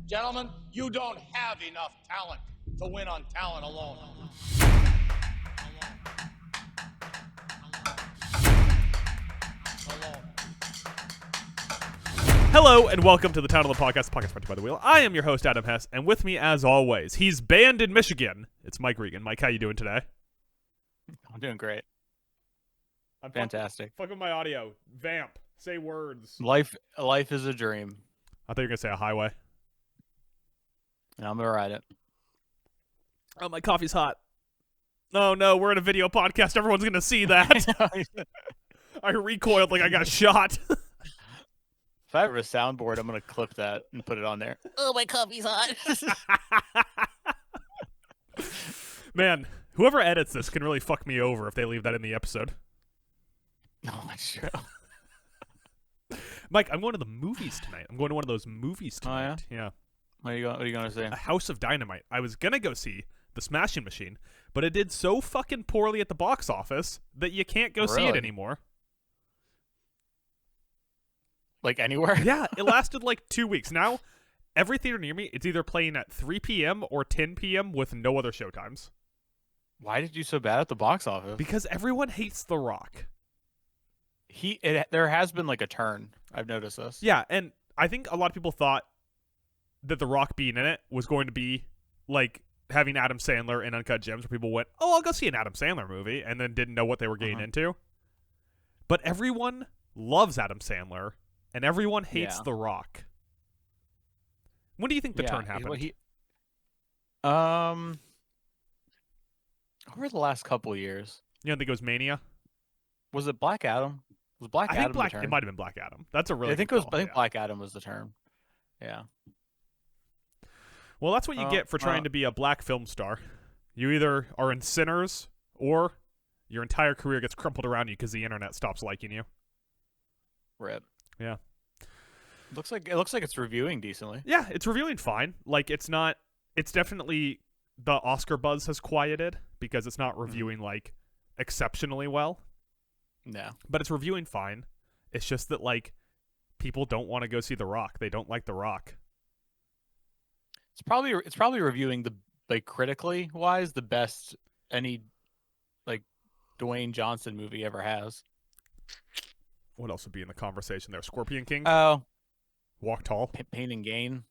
Gentlemen, you don't have enough talent to win on talent alone. Hello and welcome to the Town of the Podcast brought by the Wheel. I am your host, Adam Hess, and with me, as always, he's banned in Michigan. It's Mike Regan. Mike, how you doing today? I'm doing great. I'm Fantastic. Fuck with my audio. Vamp. Say words. Life is a dream. I thought you were gonna say a highway. And I'm gonna ride it. Oh, my coffee's hot. Oh no, we're in a video podcast. Everyone's gonna see that. I recoiled like I got shot. If I have a soundboard, I'm gonna clip that and put it on there. Oh, my coffee's hot. Man, whoever edits this can really fuck me over if they leave that in the episode. No, that's true. Mike, I'm going to the movies tonight. I'm going to one of those movies Oh, yeah? tonight. Yeah. What are you gonna say? A House of Dynamite. I was gonna go see The Smashing Machine, but it did so fucking poorly at the box office that you can't go see it Really? anymore. Like anywhere? Yeah, it lasted like 2 weeks. Now, every theater near me, it's either playing at 3 p.m. or 10 p.m. with no other showtimes. Why did you do so bad at the box office? Because everyone hates The Rock. There has been like a turn. I've noticed this. Yeah, and I think a lot of people thought that The Rock being in it was going to be like having Adam Sandler in Uncut Gems, where people went, "Oh, I'll go see an Adam Sandler movie," and then didn't know what they were getting into. But everyone loves Adam Sandler, and everyone hates Yeah. The Rock. When do you think the turn happened? Over the last couple of years, You don't think it was Mania? was it Black Adam? Was Black I Adam think the turn? it might have been Black Adam. That's a really I think good it was. call, I think yeah. Black Adam was the term. Yeah. Well, that's what you get for trying to be a black film star. You either are in Sinners, or your entire career gets crumpled around you because the internet stops liking you. Rip. Yeah. It looks like it's reviewing decently. Yeah, it's reviewing fine. Like, it's not... It's definitely... The Oscar buzz has quieted because it's not reviewing, like, exceptionally well. No. But it's reviewing fine. It's just that, like, people don't want to go see The Rock. They don't like The Rock. It's probably reviewing the, like, critically wise, the best any, like, Dwayne Johnson movie ever has. What else would be in the conversation there? Scorpion King? Oh, Walk Tall? Pain and Gain.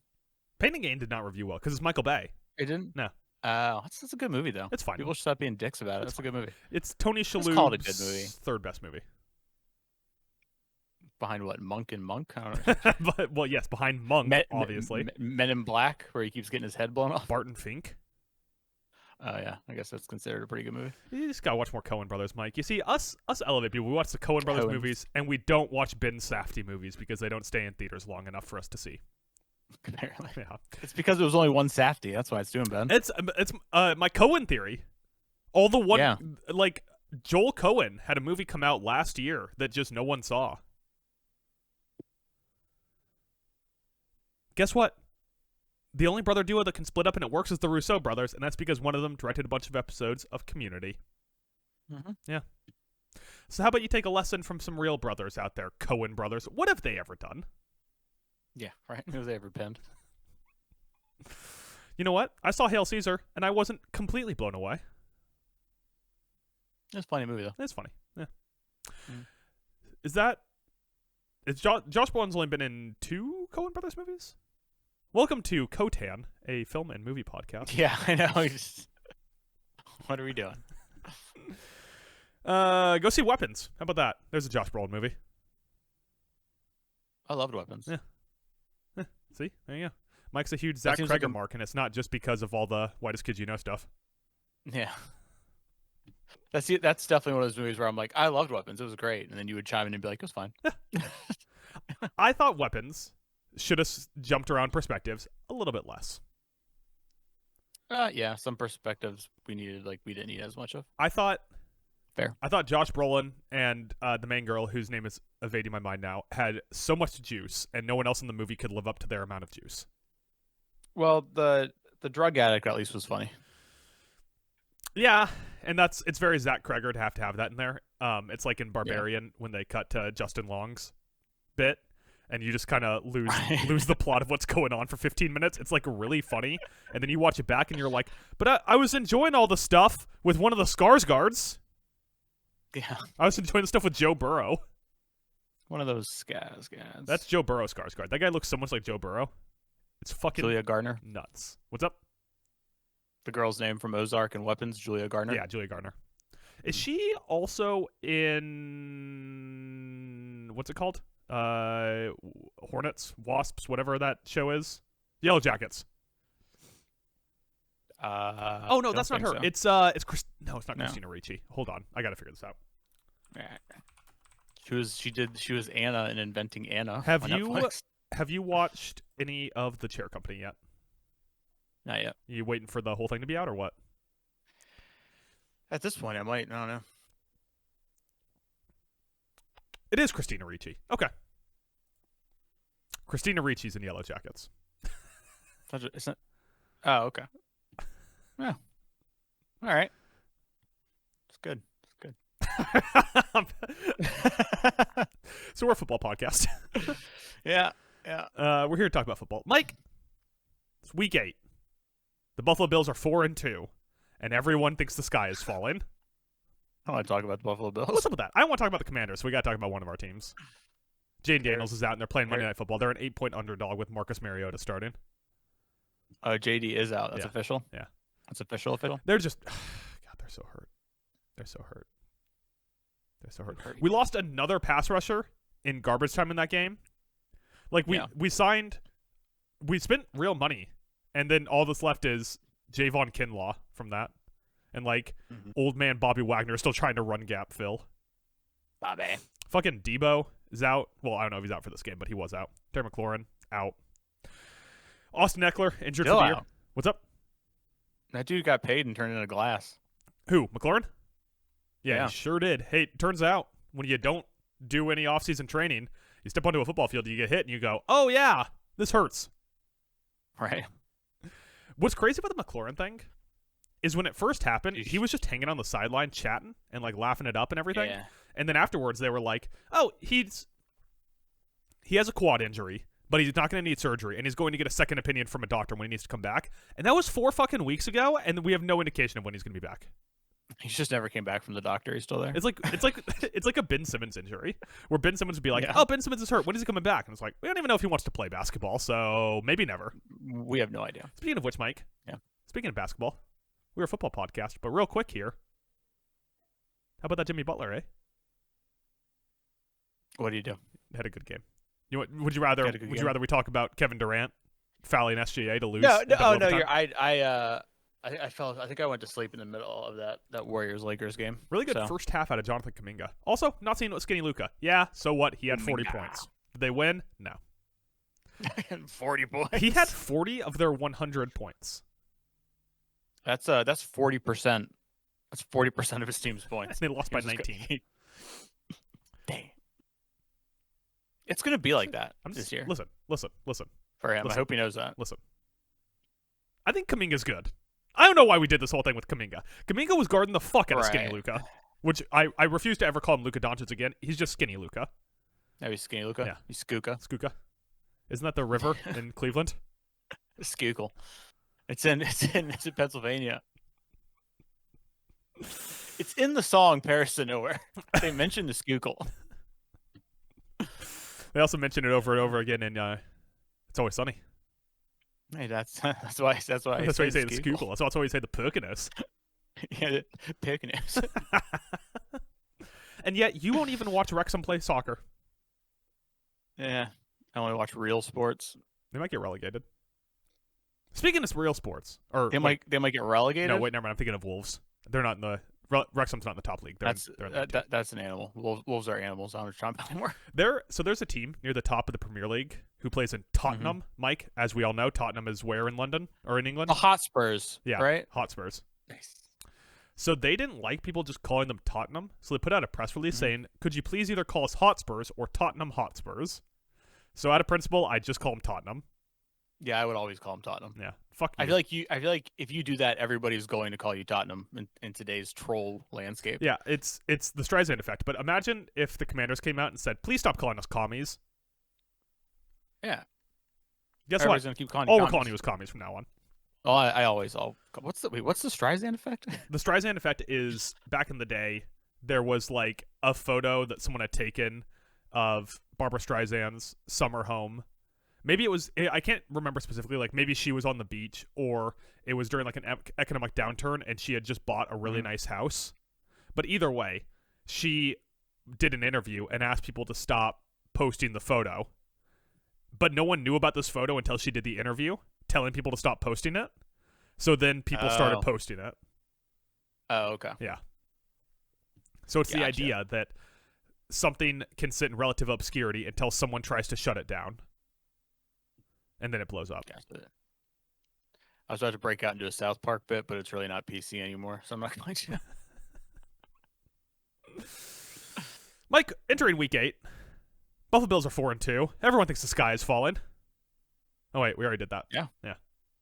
Pain and Gain did not review well because it's Michael Bay. It didn't. No. That's a good movie though. It's fine. People should stop being dicks about it. It's That's a good movie. It's Tony Let's call it a good Shalhoub's movie. third best movie. Behind what? Monk and Monk. I don't know. But, well, yes, behind Monk, obviously. Men in Black, where he keeps getting his head blown off. Barton Fink. Oh yeah, I guess that's considered a pretty good movie. You just gotta watch more Coen Brothers, Mike. You see, us Elevate people, we watch the Coen Brothers Coens. movies, and we don't watch Ben Safdie movies because they don't stay in theaters long enough for us to see. Apparently, Yeah, it's because it was only one Safdie. That's why it's doing bad. it's my Coen theory. All the one Yeah. like Joel Coen had a movie come out last year that just no one saw. Guess what? The only brother duo that can split up and it works is the Rousseau brothers, and that's because one of them directed a bunch of episodes of Community. Mhm. Yeah. So how about you take a lesson from some real brothers out there, Coen brothers? What have they ever done? Yeah, right. Who was they ever pinned? You know what? I saw Hail Caesar, and I wasn't completely blown away. It's a funny movie though. It's funny. Yeah. Mm. Is Josh Brolin's only been in 2 Coen brothers movies? Welcome to Cotan, a film and movie podcast. Yeah, I know. What are we doing? Go see Weapons. How about that? There's a Josh Brolin movie. I loved Weapons. Yeah. See? There you go. Mike's a huge Zach seems Kreger like a- mark, and it's not just because of all the Whitest Kids You Know stuff. Yeah. That's definitely one of those movies where I'm like, I loved Weapons. It was great. And then you would chime in and be like, it was fine. I thought Weapons should have jumped around perspectives a little bit less. Yeah, some perspectives we didn't need as much of. I thought Fair. I thought Josh Brolin and the main girl, whose name is evading my mind now, had so much juice, and no one else in the movie could live up to their amount of juice. Well, the drug addict at least was funny. Yeah, and it's very Zach Kreger to have that in there. It's like in Barbarian when they cut to Justin Long's bit and you just kind of lose Right. lose the plot of what's going on for 15 minutes. It's like really funny, and then you watch it back and you're like, but I was enjoying all the stuff with one of the Skarsgårds. Yeah. I was enjoying the stuff with Joe Burrow. One of those guys. That's Joe Burrow Skarsgård. That guy looks so much like Joe Burrow. It's fucking Julia Garner. nuts. What's up? The girl's name from Ozark and Weapons, Julia Garner. Yeah, Julia Garner. Is she also in what's it called? Hornets, Wasps, whatever that show is. Yellow Jackets. Oh no, that's not her. So. It's no, it's not Christina Ricci. Hold on, I gotta figure this out. She was Anna in Inventing Anna. Have on you Netflix. have you watched any of the Chair Company yet? Not yet. You waiting for the whole thing to be out or what? At this point, I might. I don't know. It is Christina Ricci. Okay. Christina Ricci's in Yellow Jackets. It's not. Oh, okay. Yeah. All right. It's good. So we're a football podcast. Yeah. We're here to talk about football. Mike, it's week 8. The Buffalo Bills are 4-2, and everyone thinks the sky is falling. I want to talk about the Buffalo Bills. What's up with that? I don't want to talk about the Commanders, so we got to talk about one of our teams. Jane Daniels is out, and they're playing Monday Night Football. They're an 8-point underdog with Marcus Mariota starting. JD is out. That's Yeah. official? Yeah. That's official? They're just... God, they're so hurt. They're so hurt. We lost another pass rusher in garbage time in that game. Like, we spent real money, and then all that's left is Javon Kinlaw from that. And, like, old man Bobby Wagner is still trying to run gap fill. Bobby. Fucking Debo is out. Well, I don't know if he's out for this game, but he was out. Terry McLaurin, out. Austin Eckler, injured Still for the year. out. What's up? That dude got paid and turned into glass. Who? McLaurin? Yeah. He sure did. Hey, turns out when you don't do any off-season training, you step onto a football field, you get hit, and you go, oh, yeah, this hurts. Right. What's crazy about the McLaurin thing is when it first happened, he was just hanging on the sideline chatting and, like, laughing it up and everything. Yeah. And then afterwards, they were like, oh, he has a quad injury, but he's not going to need surgery, and he's going to get a second opinion from a doctor when he needs to come back. And that was 4 fucking weeks ago, and we have no indication of when he's going to be back. He just never came back from the doctor. He's still there. It's like a Ben Simmons injury, where Ben Simmons would be like, Yeah. "Oh, Ben Simmons is hurt. When is he coming back?" And it's like, we don't even know if he wants to play basketball, so maybe never. We have no idea. Speaking of which, Mike. Yeah. Speaking of basketball, we're a football podcast, but real quick here. How about that Jimmy Butler? What do you do? Had a good game. Would you rather? Had a good Would game. you rather we talk about Kevin Durant fouling SGA to lose? No. in double Oh no. overtime? I think I went to sleep in the middle of that Warriors Lakers game. Really good So. first half out of Jonathan Kuminga. Also, not seeing it with Skinny Luka. Yeah, so what? He had 40 points. Did they win? No. 40 points. He had 40 of their 100 points. That's 40%. That's 40% of his team's points. And they lost by He was just 19. Dang. It's gonna be like that I'm this just, year Listen. for him. listen. I hope he knows that. Listen. I think Kuminga's good. I don't know why we did this whole thing with Kuminga. Kuminga was guarding the fuck out of Skinny Right. Luka, which I refuse to ever call him Luka Doncic again. He's just Skinny Luka. No, he's Skinny Luka. Yeah. He's Skuka. Skuka. Isn't that the river in Cleveland? Schuylkill. It's in Pennsylvania. It's in the song Paris to Nowhere. They mentioned the Schuylkill. They also mention it over and over again in It's Always Sunny. Hey, that's why That's why you say the Schuylkill. That's why you say the Perkiness. Yeah, Pickaninnies. And yet you won't even watch Wrexham play soccer. Yeah, I only watch real sports. They might get relegated. Speaking of real sports, or They might get relegated. No, wait, never mind. I'm thinking of Wolves. They're not in the Wrexham's not in the top league. They're in That's an animal. Wolves are animals. I don't understand anymore. There's a team near the top of the Premier League who plays in Tottenham. Mike, as we all know, Tottenham is where in London or in England? The Hotspurs. Yeah, right. Hotspurs. Nice. So they didn't like people just calling them Tottenham, so they put out a press release saying, "Could you please either call us Hotspurs or Tottenham Hotspurs?" So out of principle, I just call them Tottenham. Yeah, I would always call them Tottenham. Yeah, fuck. I feel like if you do that, everybody's going to call you Tottenham in today's troll landscape. Yeah, it's the Streisand effect. But imagine if the Commanders came out and said, "Please stop calling us commies." Yeah. Guess Everybody's what? gonna keep calling All you we're calling commies. you is commies from now on. Oh, I always. What's the Streisand effect? The Streisand effect is back in the day. There was like a photo that someone had taken of Barbara Streisand's summer home. Maybe it was, I can't remember specifically, like maybe she was on the beach, or it was during like an economic downturn and she had just bought a really nice house. But either way, she did an interview and asked people to stop posting the photo. But no one knew about this photo until she did the interview, telling people to stop posting it. So then people started posting it. Oh, okay. Yeah. So it's the idea that something can sit in relative obscurity until someone tries to shut it down. And then it blows up. Gotcha. I was about to break out into a South Park bit, but it's really not PC anymore, so I'm not going to. Mike, entering week 8, Buffalo Bills are 4-2. Everyone thinks the sky is falling. Oh wait, we already did that. Yeah. And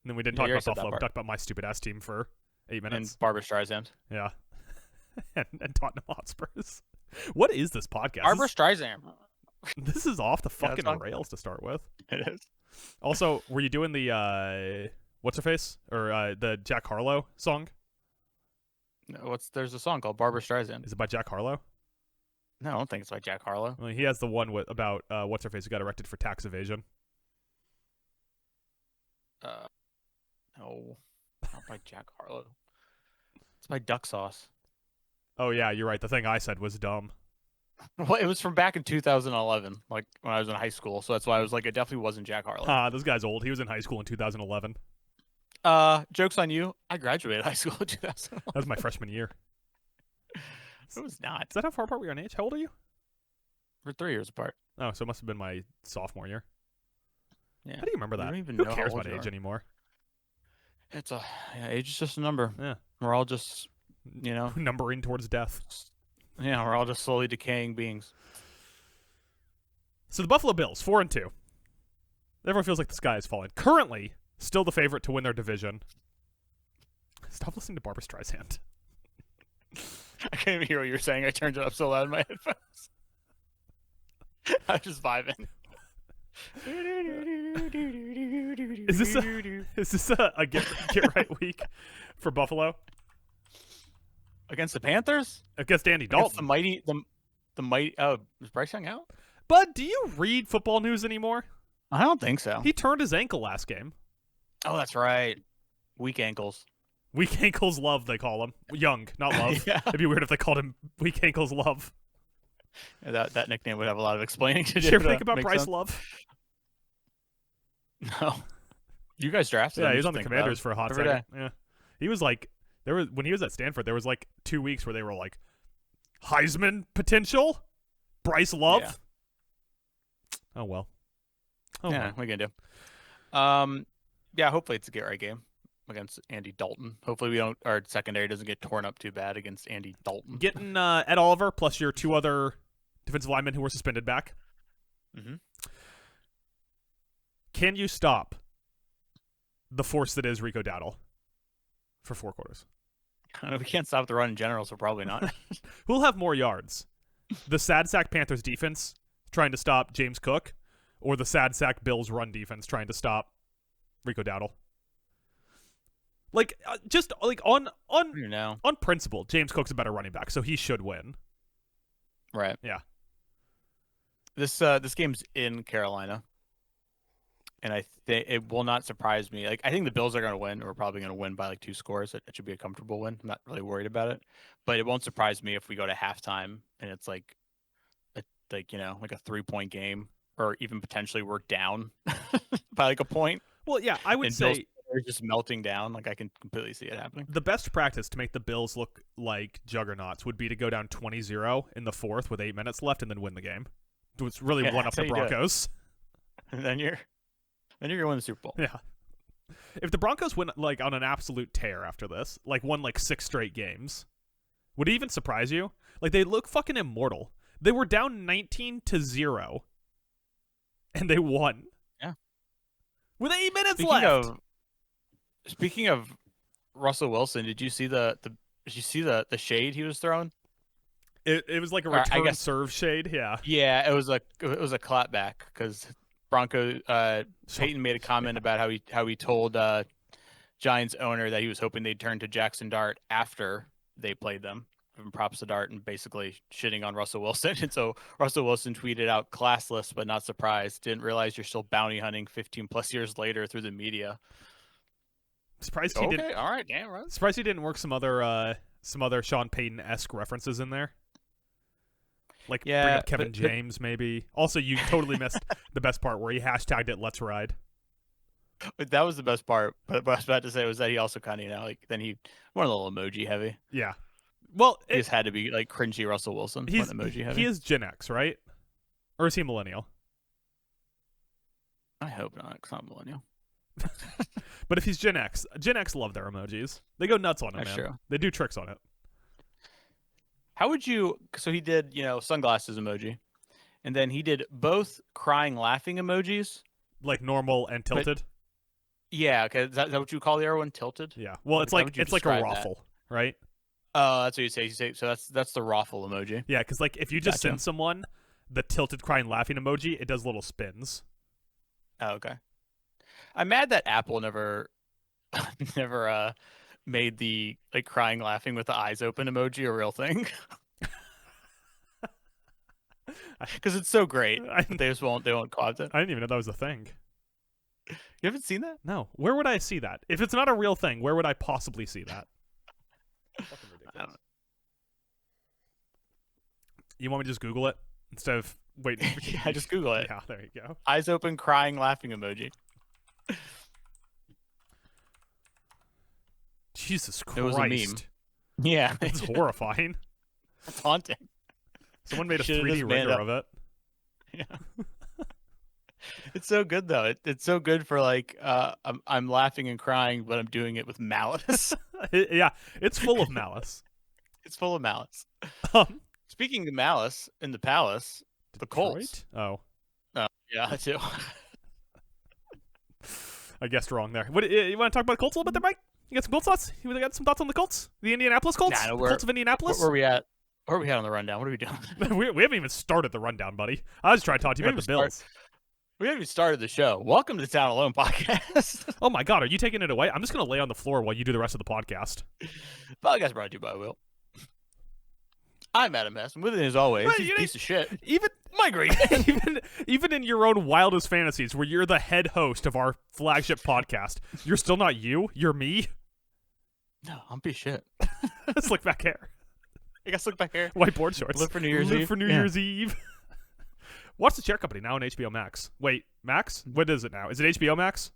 then we didn't talk about Buffalo. We talked about my stupid ass team for 8 minutes. And Barbara Streisand. Yeah. and Tottenham Hotspurs. What is this podcast? Barbara Streisand. This is off the fucking rails to start with. It is. Also, were you doing the what's her face or the Jack Harlow song? No, there's a song called Barbara Streisand. Is it by Jack Harlow? No, I don't think it's by Jack Harlow. Well, he has the one about what's her face who got arrested for tax evasion. No, not by Jack Harlow. It's by Duck Sauce. Oh yeah, you're right. The thing I said was dumb. Well, it was from back in 2011, like when I was in high school. So that's why I was like, it definitely wasn't Jack Harlow. This guy's old. He was in high school in 2011. Joke's on you. I graduated high school in 2011. That was my freshman year. It was not. Is that how far apart we are in age? How old are you? We're 3 years apart. Oh, so it must have been my sophomore year. Yeah. How do you remember that? I don't even Who know cares how old about you age are. anymore? Age is just a number. Yeah. We're all just, numbering towards death. Yeah, we're all just slowly decaying beings. So the Buffalo Bills, 4-2. Everyone feels like the sky is falling. Currently, still the favorite to win their division. Stop listening to Barbara Streisand. I can't even hear what you're saying. I turned it up so loud in my headphones. I was just vibing. Is this a get right week for Buffalo Against the Panthers? against Andy Against Dalton? the mighty. Oh, is Bryce Young out? Bud, do you read football news anymore? I don't think so. He turned his ankle last game. Oh, that's right. Weak ankles. Weak ankles love, they call him. Young, not love. Yeah. It'd be weird if they called him Weak ankles love. That nickname would have a lot of explaining to do. Did you ever to think about make Bryce sense. Love? No. You guys drafted him. Yeah, he was just on the think Commanders about for a hot every second. day. Yeah, he was like when he was at Stanford, there was like 2 weeks where they were like Heisman potential, Bryce Love. Yeah. Oh well. Yeah, we can do. Yeah, hopefully it's a get right game against Andy Dalton. Hopefully our secondary doesn't get torn up too bad against Andy Dalton. Getting Ed Oliver plus your 2 other defensive linemen who were suspended back. Mm-hmm. Can you stop the force that is Rico Dowdle for 4 quarters? We can't stop the run in general, so probably not. Who'll have more yards? The sad sack Panthers defense trying to stop James Cook, or the sad sack Bills run defense trying to stop Rico Dowdle? Like, just like on principle, James Cook's a better running back, so he should win. Right. Yeah. This game's in Carolina, and I think it will not surprise me. Like, I think the Bills are going to win. We're probably going to win by like 2 scores. It should be a comfortable win. I'm not really worried about it, but it won't surprise me if we go to halftime and it's like a 3-point game, or even potentially we're down by like a point. Well, yeah, I would and say they're just melting down. Like, I can completely see it happening. the best practice to make the Bills look like juggernauts would be to go down 20-0 in the 4th with 8 minutes left and then win the game. It's really one up that's how the you do it. Broncos. And then you're gonna win the Super Bowl. Yeah. If the Broncos win like on an absolute tear after this, like won like 6 straight games, would it even surprise you? Like, they look fucking immortal. They were down 19-0 and they won. Yeah. With 8 minutes left. Speaking of Russell Wilson, did you see the shade he was throwing? It was like a return serve shade, yeah. Yeah, it was a clapback because Peyton made a comment about how he told Giants owner that he was hoping they'd turn to Jackson Dart after they played them. Giving props to Dart and basically shitting on Russell Wilson. And so Russell Wilson tweeted out, "Classless but not surprised. Didn't realize you're still bounty hunting 15 plus years later through the media." Surprised he didn't. All right, damn right. Surprised he didn't work some other Sean Payton-esque references in there. Like bring up Kevin James, maybe. Also, you totally missed the best part where he hashtagged it "Let's Ride." That was the best part. But what I was about to say was that he also kind of, then he went a little emoji heavy. Yeah. Well, he just had to be like cringy Russell Wilson. He's emoji heavy. He is Gen X, right? Or is he millennial? I hope not. It's not millennial. But if he's Gen X love their emojis. They go nuts on it, man. True. They do tricks on it. How would you? So he did, sunglasses emoji, and then he did both crying, laughing emojis, like normal and tilted. Yeah, okay. Is that what you call the other one? Tilted? Yeah. Well, it's like a raffle, right? Oh, that's what you say. So that's the raffle emoji. Yeah, because like if you just send someone the tilted, crying, laughing emoji, it does little spins. Oh, okay. I'm mad that Apple never made the crying, laughing with the eyes open emoji a real thing. Because it's so great. They won't co-opt it. I didn't even know that was a thing. You haven't seen that? No. Where would I see that? If it's not a real thing, where would I possibly see that? Fucking ridiculous. You want me to just Google it instead of waiting? Yeah, just Google it. Yeah, there you go. Eyes open, crying, laughing emoji. Jesus Christ. It was a meme. Yeah. It's horrifying. It's haunting. Someone made a 3D render of it. Yeah. It's so good though. It's so good for I'm laughing and crying, but I'm doing it with malice. Yeah, it's full of malice. It's full of malice. Speaking of malice in the palace, the Colts. Oh. Yeah, too. I guessed wrong there. What you want to talk about Colts a little bit there, Mike? You got some Colts thoughts? You got some thoughts on the Colts? The Indianapolis Colts? Nah, the Colts of Indianapolis? Where are we at? Where are we at on the rundown? What are we doing? we haven't even started the rundown, buddy. I was trying to talk to you about the Bills. We haven't even started the show. Welcome to the Town Alone podcast. Oh my God, are you taking it away? I'm just going to lay on the floor while you do the rest of the podcast. Podcast brought to you by Will. I'm Adam Hess, and with it as always, he's a piece of shit. Even in your own wildest fantasies, where you're the head host of our flagship podcast, you're still not you. You're me. No, I'm a piece of shit. Slick back hair. I got slick back hair. White board shorts. Live for New Year's Eve. Year's Eve. Watch The Chair Company now on HBO Max. Wait, Max? What is it now? Is it HBO Max?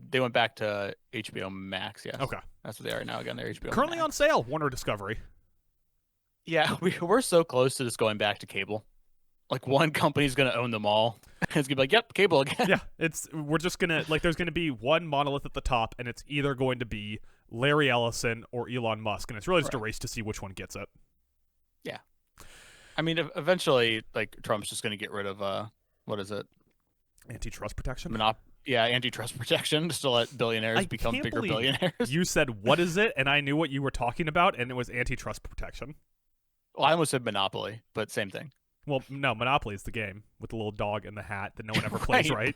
They went back to HBO Max, yes. Okay. That's what they are now again. They're HBO Currently Max. on sale, Warner Discovery. Yeah, we're so close to just going back to cable. One company's going to own them all. It's going to be like, yep, cable again. Yeah, we're just going to, there's going to be one monolith at the top, and it's either going to be Larry Ellison or Elon Musk, and it's really just a race to see which one gets it. Yeah. I mean, eventually, Trump's just going to get rid of, what is it? Antitrust protection? Antitrust protection, just to let billionaires become bigger billionaires. You said, what is it? And I knew what you were talking about, and it was antitrust protection. Well, I almost said Monopoly, but same thing. Well, no, Monopoly is the game with the little dog and the hat that no one ever plays, right?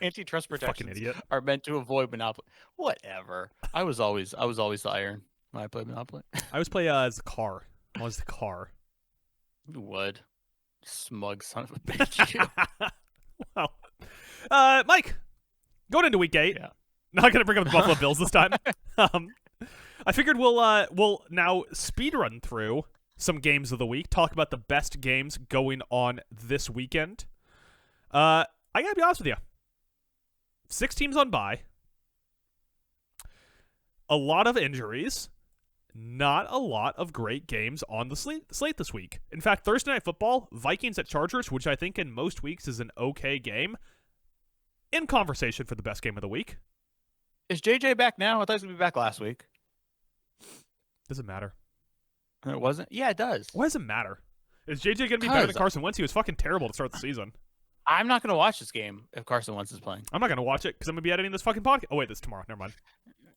Antitrust protections Fucking idiot. are meant to avoid Monopoly. Whatever. I was always the iron when I played Monopoly. I always play as the car. I was the car. You would. Smug son of a bitch, you. Well, Mike, going into week 8. Yeah. Not going to bring up the Buffalo Bills this time. I figured we'll now speed run through some games of the week, talk about the best games going on this weekend. I got to be honest with you. 6 teams on bye. A lot of injuries. Not a lot of great games on the slate this week. In fact, Thursday Night Football, Vikings at Chargers, which I think in most weeks is an okay game, in conversation for the best game of the week. Is JJ back now? I thought he was going to be back last week. Doesn't matter. It wasn't? Yeah, it does. Why does it matter? Is JJ going to be better than Carson Wentz? He was fucking terrible to start the season. I'm not going to watch this game if Carson Wentz is playing. I'm not going to watch it because I'm going to be editing this fucking podcast. Oh, wait, that's tomorrow. Never mind.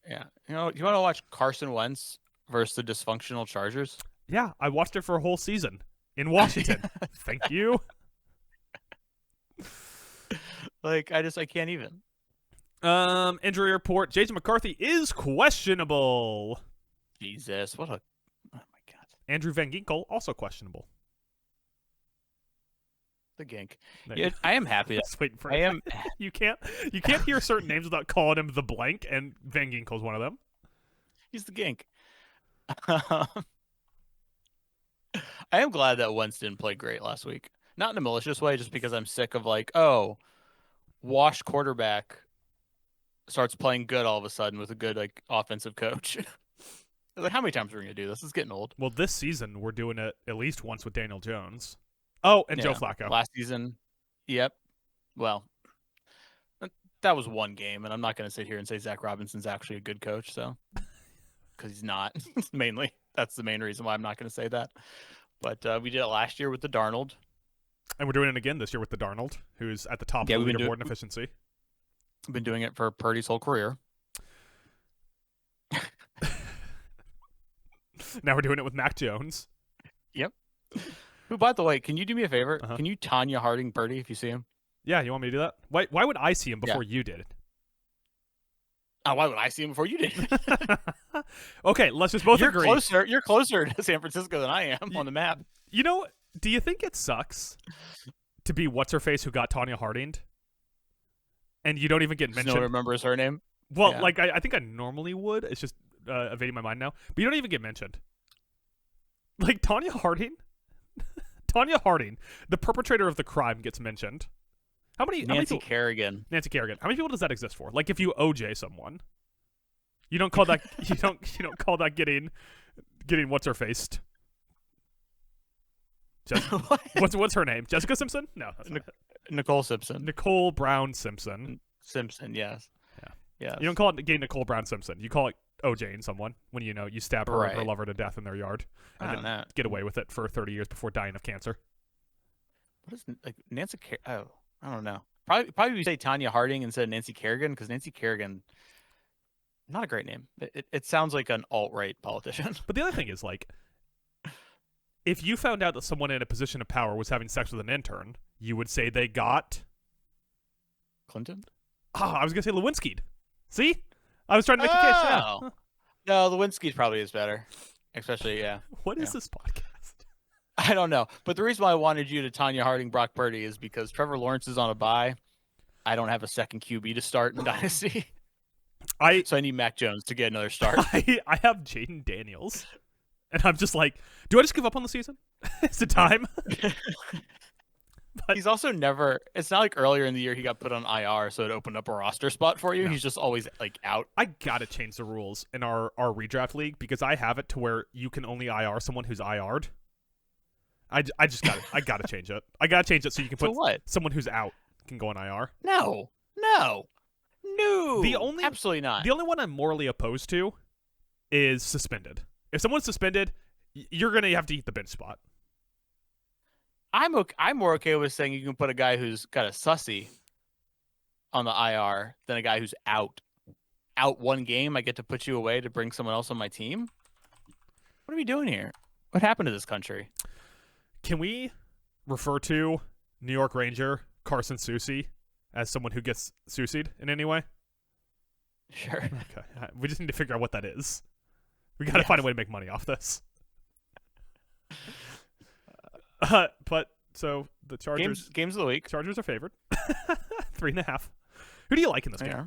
Yeah. You want to watch Carson Wentz versus the dysfunctional Chargers? Yeah, I watched it for a whole season in Washington. Thank you. Like, I can't even. Injury report. Jason McCarthy is questionable. Jesus, what a... Oh, my God. Andrew Van Ginkel, also questionable. The Gink. There Yeah, you- I am happy. Just waiting for I am... You can't hear certain names without calling him the blank, and Van Ginkel's one of them. He's the Gink. I am glad that Wentz didn't play great last week. Not in a malicious way, just because I'm sick of like, oh, washed quarterback starts playing good all of a sudden with a good like offensive coach. Like, how many times are we gonna do this? It's getting old. Well, this season we're doing it at least once with Daniel Jones. Oh, and Joe Yeah. Flacco. Last season, yep. Well, that was one game, and I'm not gonna sit here and say Zach Robinson's actually a good coach, so because he's not. Mainly, that's the main reason why I'm not gonna say that. But we did it last year with the Darnold. And we're doing it again this year with the Darnold, who's at the top Yeah, of the we've been leaderboard in efficiency. Been doing it for Purdy's whole career. Now we're doing it with Mac Jones. Yep. Who, by the way, can you do me a favor? Uh-huh. Can you Tanya Harding Purdy if you see him? Yeah, you want me to do that? Why would I see him before you did? Oh, why would I see him before you did? Okay, let's just both agree. You're closer to San Francisco than I am on the map. You know, do you think it sucks to be what's-her-face who got Tanya Harding? And you don't even get mentioned? No one remembers her name? Well, Yeah. like, I think I normally would. It's just evading my mind now. But you don't even get mentioned. Like, Tanya Harding, the perpetrator of the crime, gets mentioned. How many people, Kerrigan. Nancy Kerrigan. How many people does that exist for? Like, if you OJ someone, you don't call that you don't call that getting what's her faced. What's her name? Jessica Simpson? No, that's not it. Nicole Simpson. Nicole Brown Simpson. Simpson, yes. Yeah. Yes. You don't call it getting Nicole Brown Simpson. You call it OJing someone when you stab her and her Right. lover to death in their yard and then get away with it for 30 years before dying of cancer. What is like Nancy? Oh, I don't know. Probably we say Tanya Harding instead of Nancy Kerrigan because Nancy Kerrigan, not a great name. It sounds like an alt-right politician. But the other thing is, like, if you found out that someone in a position of power was having sex with an intern, you would say they got Clinton. I was gonna say Lewinsky'd. See, I was trying to make a case. Yeah. Oh. No, Lewinsky's probably is better. Especially, yeah. What is this podcast? I don't know. But the reason why I wanted you to Tanya Harding Brock Purdy is because Trevor Lawrence is on a bye. I don't have a second QB to start in Dynasty. So I need Mac Jones to get another start. I have Jaden Daniels. And I'm just like, do I just give up on the season? Is it time? But he's also never. It's not like earlier in the year he got put on IR, so it opened up a roster spot for you. No. He's just always like out. I gotta change the rules in our redraft league because I have it to where you can only IR someone who's IR'd. I just gotta change it. I gotta change it so you can put someone who's out can go on IR. No. Absolutely not. The only one I'm morally opposed to is suspended. If someone's suspended, you're gonna have to eat the bench spot. I'm more okay with saying you can put a guy who's got a sussy on the IR than a guy who's out one game. I get to put you away to bring someone else on my team. What are we doing here? What happened to this country? Can we refer to New York Ranger Carson Soucy as someone who gets Soucy'd in any way? Sure. Okay. We just need to figure out what that is. We got to find a way to make money off this. But so the Chargers games of the week. Chargers are favored 3.5. Who do you like in this game? Yeah.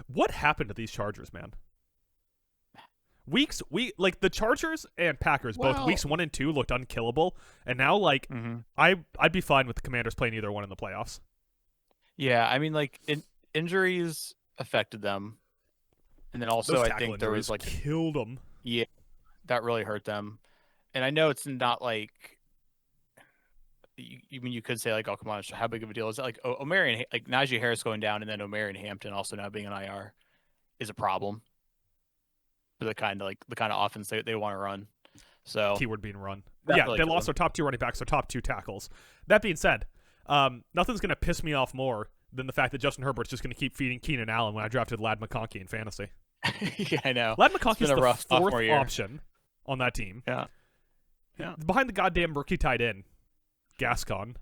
What happened to these Chargers, man? Like the Chargers and Packers, both weeks 1 and 2 looked unkillable, and now like I'd be fine with the Commanders playing either one in the playoffs. Yeah, I mean like injuries affected them, and then also I think there was like killed them. Yeah, that really hurt them, and I know it's not like you could say like, oh come on, how big of a deal is that? Like Omarion, like Najee Harris going down, and then Omarion Hampton also now being an IR is a problem for the kind of offense they want to run. So keyword being run. Yeah, they lost their top 2 running backs, their top 2 tackles. That being said, nothing's gonna piss me off more than the fact that Justin Herbert's just gonna keep feeding Keenan Allen when I drafted Ladd McConkey in fantasy. Yeah, I know. Ladd McConkey's the 4th option on that team. Yeah. Behind the goddamn rookie tight end Gascon.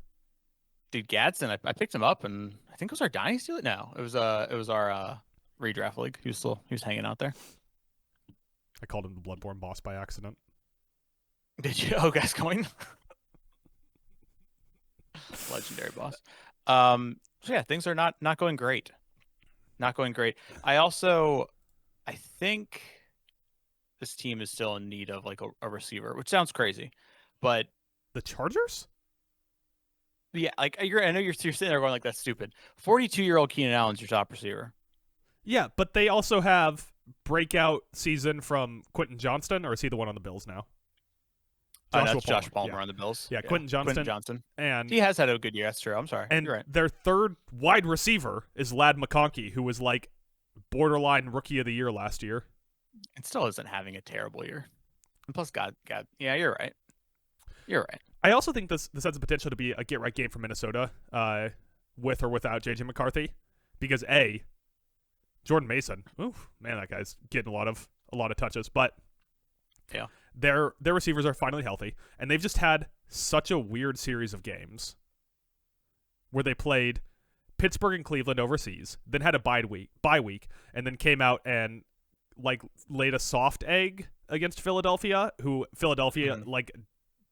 Dude, Gadsden, I picked him up, and I think it was our dynasty. No, it was our redraft league. He was hanging out there. I called him the Bloodborne boss by accident. Did you? Oh, Gascoigne. Legendary boss. So yeah, things are not going great. Not going great. I think this team is still in need of like a receiver, which sounds crazy, but The Chargers? yeah, like I know you're sitting there going like that's stupid. 42-year-old Keenan Allen's your top receiver. Yeah, but they also have breakout season from Quentin Johnston, or is he the one on the Bills now? That's Josh Palmer. Palmer on the Bills. Yeah, Quentin Johnston. And he has had a good year. That's true. I'm sorry. And You're right. their third wide receiver is Ladd McConkey, who was like borderline rookie of the year last year. It still isn't having a terrible year. And plus, God, yeah, you're right. You're right. I also think this has the potential to be a get-right game for Minnesota, with or without J.J. McCarthy, because Jordan Mason, oof, man, that guy's getting a lot of touches, but yeah, their receivers are finally healthy, and they've just had such a weird series of games where they played Pittsburgh and Cleveland overseas, then had a bye week, and then came out and like laid a soft egg against Philadelphia, who Philadelphia like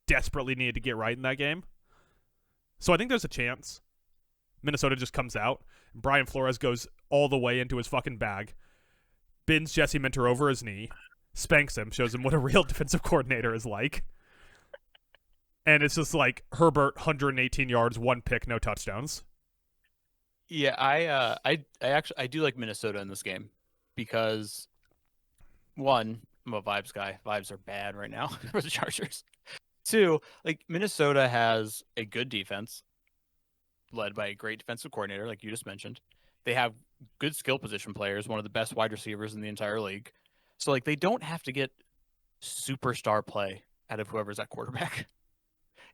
desperately needed to get right in that game. So I think there's a chance Minnesota just comes out, Brian Flores goes all the way into his fucking bag, bins Jesse Minter over his knee, spanks him, shows him what a real defensive coordinator is like. And it's just like Herbert, 118 yards, 1 pick, no touchdowns. Yeah, I do like Minnesota in this game because, one, I'm a vibes guy. Vibes are bad right now for the Chargers. 2, like Minnesota has a good defense led by a great defensive coordinator, like you just mentioned. They have good skill position players, one of the best wide receivers in the entire league. So like they don't have to get superstar play out of whoever's at quarterback.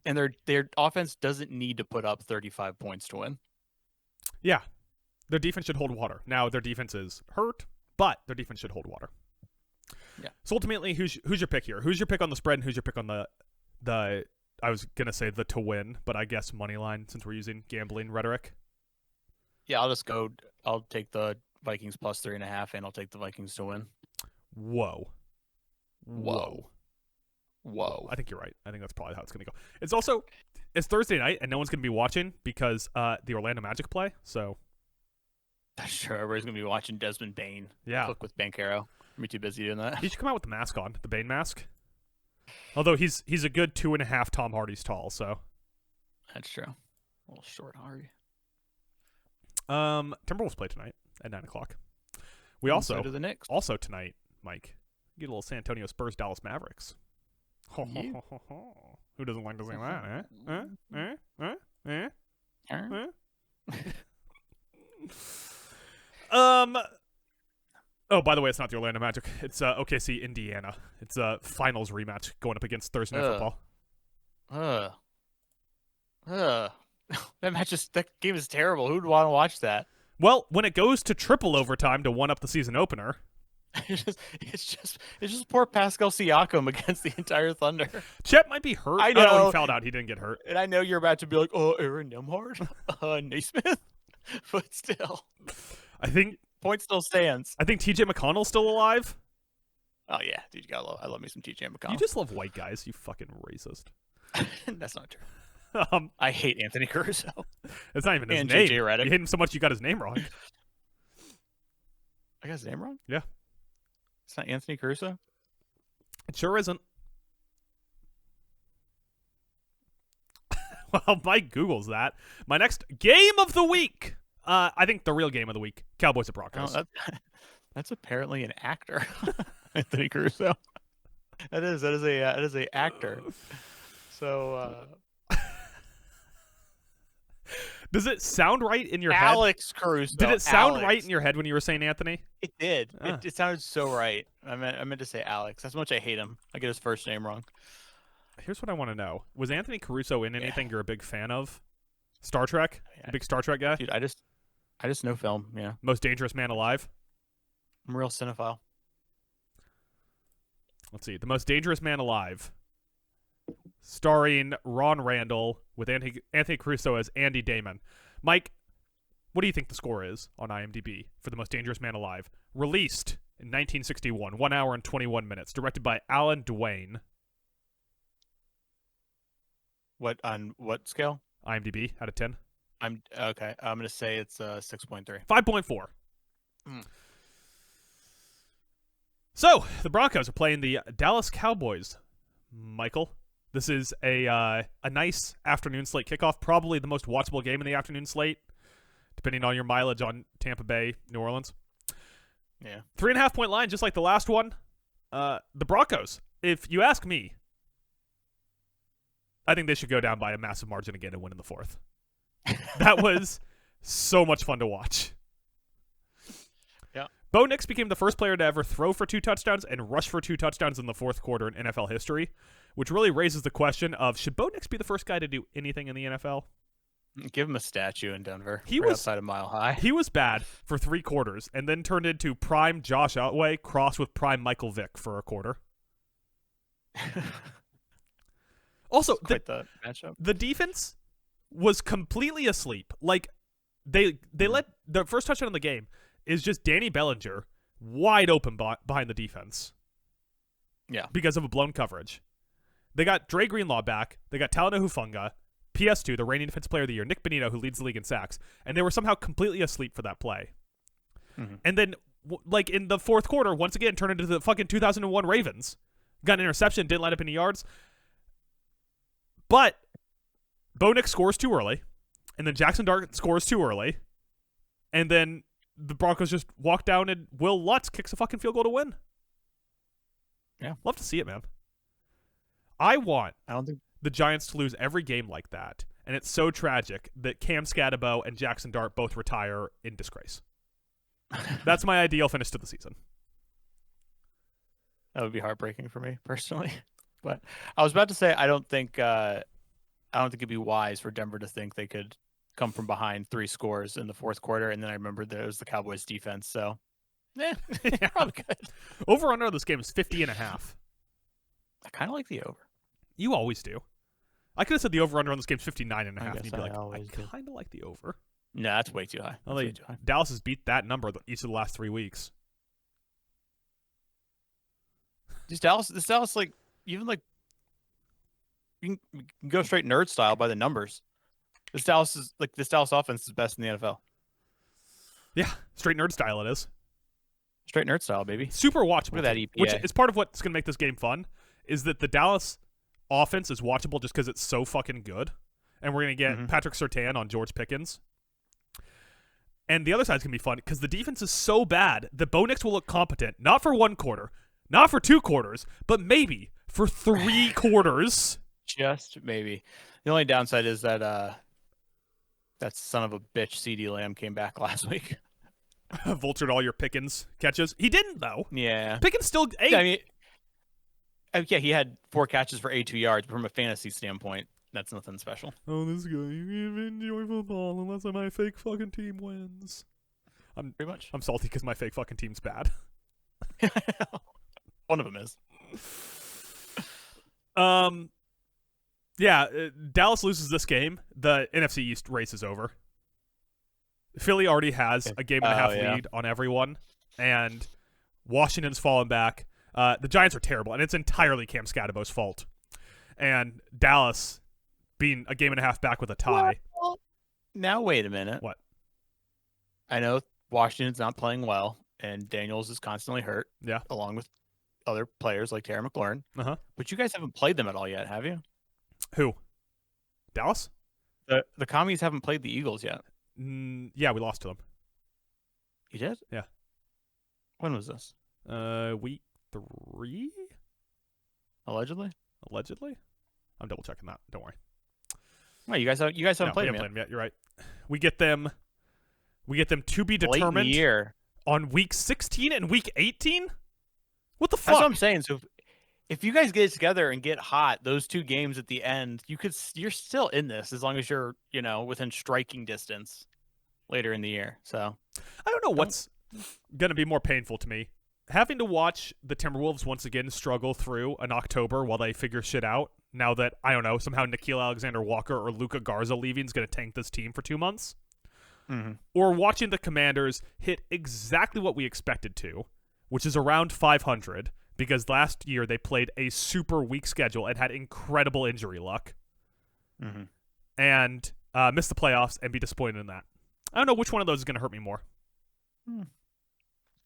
And their offense doesn't need to put up 35 points to win. Yeah. Their defense should hold water. Now their defense is hurt, but their defense should hold water. Yeah. So ultimately, who's your pick here? Who's your pick on the spread and who's your pick on the I was gonna say the to win, but I guess money line since we're using gambling rhetoric. Yeah, I'll take the Vikings plus 3.5, and I'll take the Vikings to win. Whoa. I think you're right. I think that's probably how it's gonna go. It's Thursday night and no one's gonna be watching because the Orlando Magic play. So that's true. Everybody's gonna be watching Desmond Bane. Yeah. Cook with Bankero. I'm too busy doing that. He should come out with the mask on, the Bane mask. Although he's a good 2.5 Tom Hardy's tall, so that's true. A little short Hardy. Timberwolves play tonight at 9:00. We also do the Knicks. Also tonight, Mike, get a little San Antonio Spurs Dallas Mavericks. Who doesn't like to see that? Oh, by the way, it's not the Orlando Magic. It's OKC Indiana. It's a finals rematch going up against Thursday Night Football. That game is terrible. Who'd want to watch that? Well, when it goes to triple overtime to one up the season opener, it's just poor Pascal Siakam against the entire Thunder. Chet might be hurt. I know. Oh, he fouled out. He didn't get hurt. And I know you're about to be like, oh, Aaron Nemhard, Naismith, but still, I think point still stands. I think TJ McConnell's still alive. Oh yeah, dude, I love me some TJ McConnell. You just love white guys, you fucking racist. That's not true. I hate Anthony Caruso. It's not even his and name. JJ Redick. You hate him so much you got his name wrong. I got his name wrong? Yeah. It's not Anthony Caruso? It sure isn't. Well, Mike Googles that. My next game of the week. I think the real game of the week. Cowboys at Broncos. Oh, that's apparently an actor. Anthony Caruso. That is a actor. So does it sound right in your head? Alex Caruso. Did it sound right in your head when you were saying Anthony? It did. It sounded so right. I meant to say Alex. That's how much I hate him. I get his first name wrong. Here's what I want to know. Was Anthony Caruso in anything you're a big fan of? Star Trek? A big Star Trek guy? Dude, I just know film, yeah. Most Dangerous Man Alive? I'm a real cinephile. Let's see. The Most Dangerous Man Alive starring Ron Randall with Anthony Caruso as Andy Damon. Mike, what do you think the score is on IMDb for The Most Dangerous Man Alive? Released in 1961, 1 hour and 21 minutes. Directed by Alan Duane. What scale? IMDb out of 10. I'm okay. I'm gonna say it's 6.3. 5.4. So the Broncos are playing the Dallas Cowboys. Michael, this is a nice afternoon slate kickoff. Probably the most watchable game in the afternoon slate, depending on your mileage on Tampa Bay, New Orleans. Yeah. 3.5 point line, just like the last one. The Broncos, if you ask me, I think they should go down by a massive margin again and win in the fourth. That was so much fun to watch. Yeah. Bo Nix became the first player to ever throw for 2 touchdowns and rush for 2 touchdowns in the fourth quarter in NFL history, which really raises the question of, should Bo Nix be the first guy to do anything in the NFL? Give him a statue in Denver. He right was outside of Mile High. He was bad for 3 quarters and then turned into prime Josh Otway crossed with prime Michael Vick for a quarter. Also, the matchup. The defense was completely asleep. Like, they let the first touchdown of the game is just Danny Bellinger wide open behind the defense. Yeah. Because of a blown coverage. They got Dre Greenlaw back. They got Talanoa Hufanga, PS2, the reigning defensive player of the year, Nick Bonito, who leads the league in sacks, and they were somehow completely asleep for that play. Mm-hmm. And then, like, in the fourth quarter, once again, turned into the fucking 2001 Ravens. Got an interception, didn't let up any yards. But Bo Nix scores too early, and then Jackson Dart scores too early, and then the Broncos just walk down and Will Lutz kicks a fucking field goal to win. Yeah. Love to see it, man. I don't think the Giants to lose every game like that, and it's so tragic that Cam Scatterbo and Jackson Dart both retire in disgrace. That's my ideal finish to the season. That would be heartbreaking for me personally. But I was about to say I don't think it'd be wise for Denver to think they could come from behind 3 scores in the fourth quarter, and then I remembered that it was the Cowboys defense. So, yeah. Probably good. Over under this game is 50.5. I kind of like the over. You always do. I could have said the over under on this game is 59.5, and you'd be like, I kind of like the over. No, that's way too high. Way too high. Dallas has beat that number each of the last 3 weeks. This Dallas, like, even like, you can go straight nerd style by the numbers. This Dallas offense is best in the NFL. Yeah, straight nerd style it is. Straight nerd style, baby. Super watchable. Look at that EPA. Which is part of what's going to make this game fun, is that the Dallas offense is watchable just because it's so fucking good. And we're going to get Patrick Surtain on George Pickens. And the other side's going to be fun because the defense is so bad that Bo Nix will look competent, not for 1 quarter, not for 2 quarters, but maybe for 3 quarters. Just maybe. The only downside is that that son of a bitch CeeDee Lamb came back last week. Vultured all your Pickens catches. He didn't, though. Yeah. Pickens still ate. Yeah, I mean, yeah, he had 4 catches for 82 yards, but from a fantasy standpoint, that's nothing special. Oh, this guy, you enjoy football unless my fake fucking team wins. Pretty much. I'm salty because my fake fucking team's bad. One of them is. Yeah, Dallas loses this game. The NFC East race is over. Philly already has a game and a half lead on everyone, and Washington's fallen back. The Giants are terrible, and it's entirely Cam Scatterbo's fault. And Dallas being a game and a half back with a tie. Well, now, wait a minute. What? I know Washington's not playing well, and Daniels is constantly hurt. Yeah. Along with other players like Terry McLaurin. Uh-huh. But you guys haven't played them at all yet, have you? Who? Dallas? The Commies haven't played the Eagles yet. Yeah, we lost to them. You did? Yeah. When was this? Week 3? Allegedly? I'm double checking that. Don't worry. No, you guys haven't played them yet. You're right. We get them to be determined late in the year on week 16 and week 18. What the fuck? That's what I'm saying. So if you guys get together and get hot, those 2 games at the end, you're still in this as long as you're, within striking distance later in the year. So I don't know what's going to be more painful to me. Having to watch the Timberwolves once again struggle through an October while they figure shit out now that, I don't know, somehow Nikhil Alexander-Walker or Luka Garza leaving is going to tank this team for 2 months. Mm-hmm. Or watching the Commanders hit exactly what we expected to, which is around 500, because last year they played a super weak schedule and had incredible injury luck. Mm-hmm. And miss the playoffs and be disappointed in that. I don't know which one of those is going to hurt me more.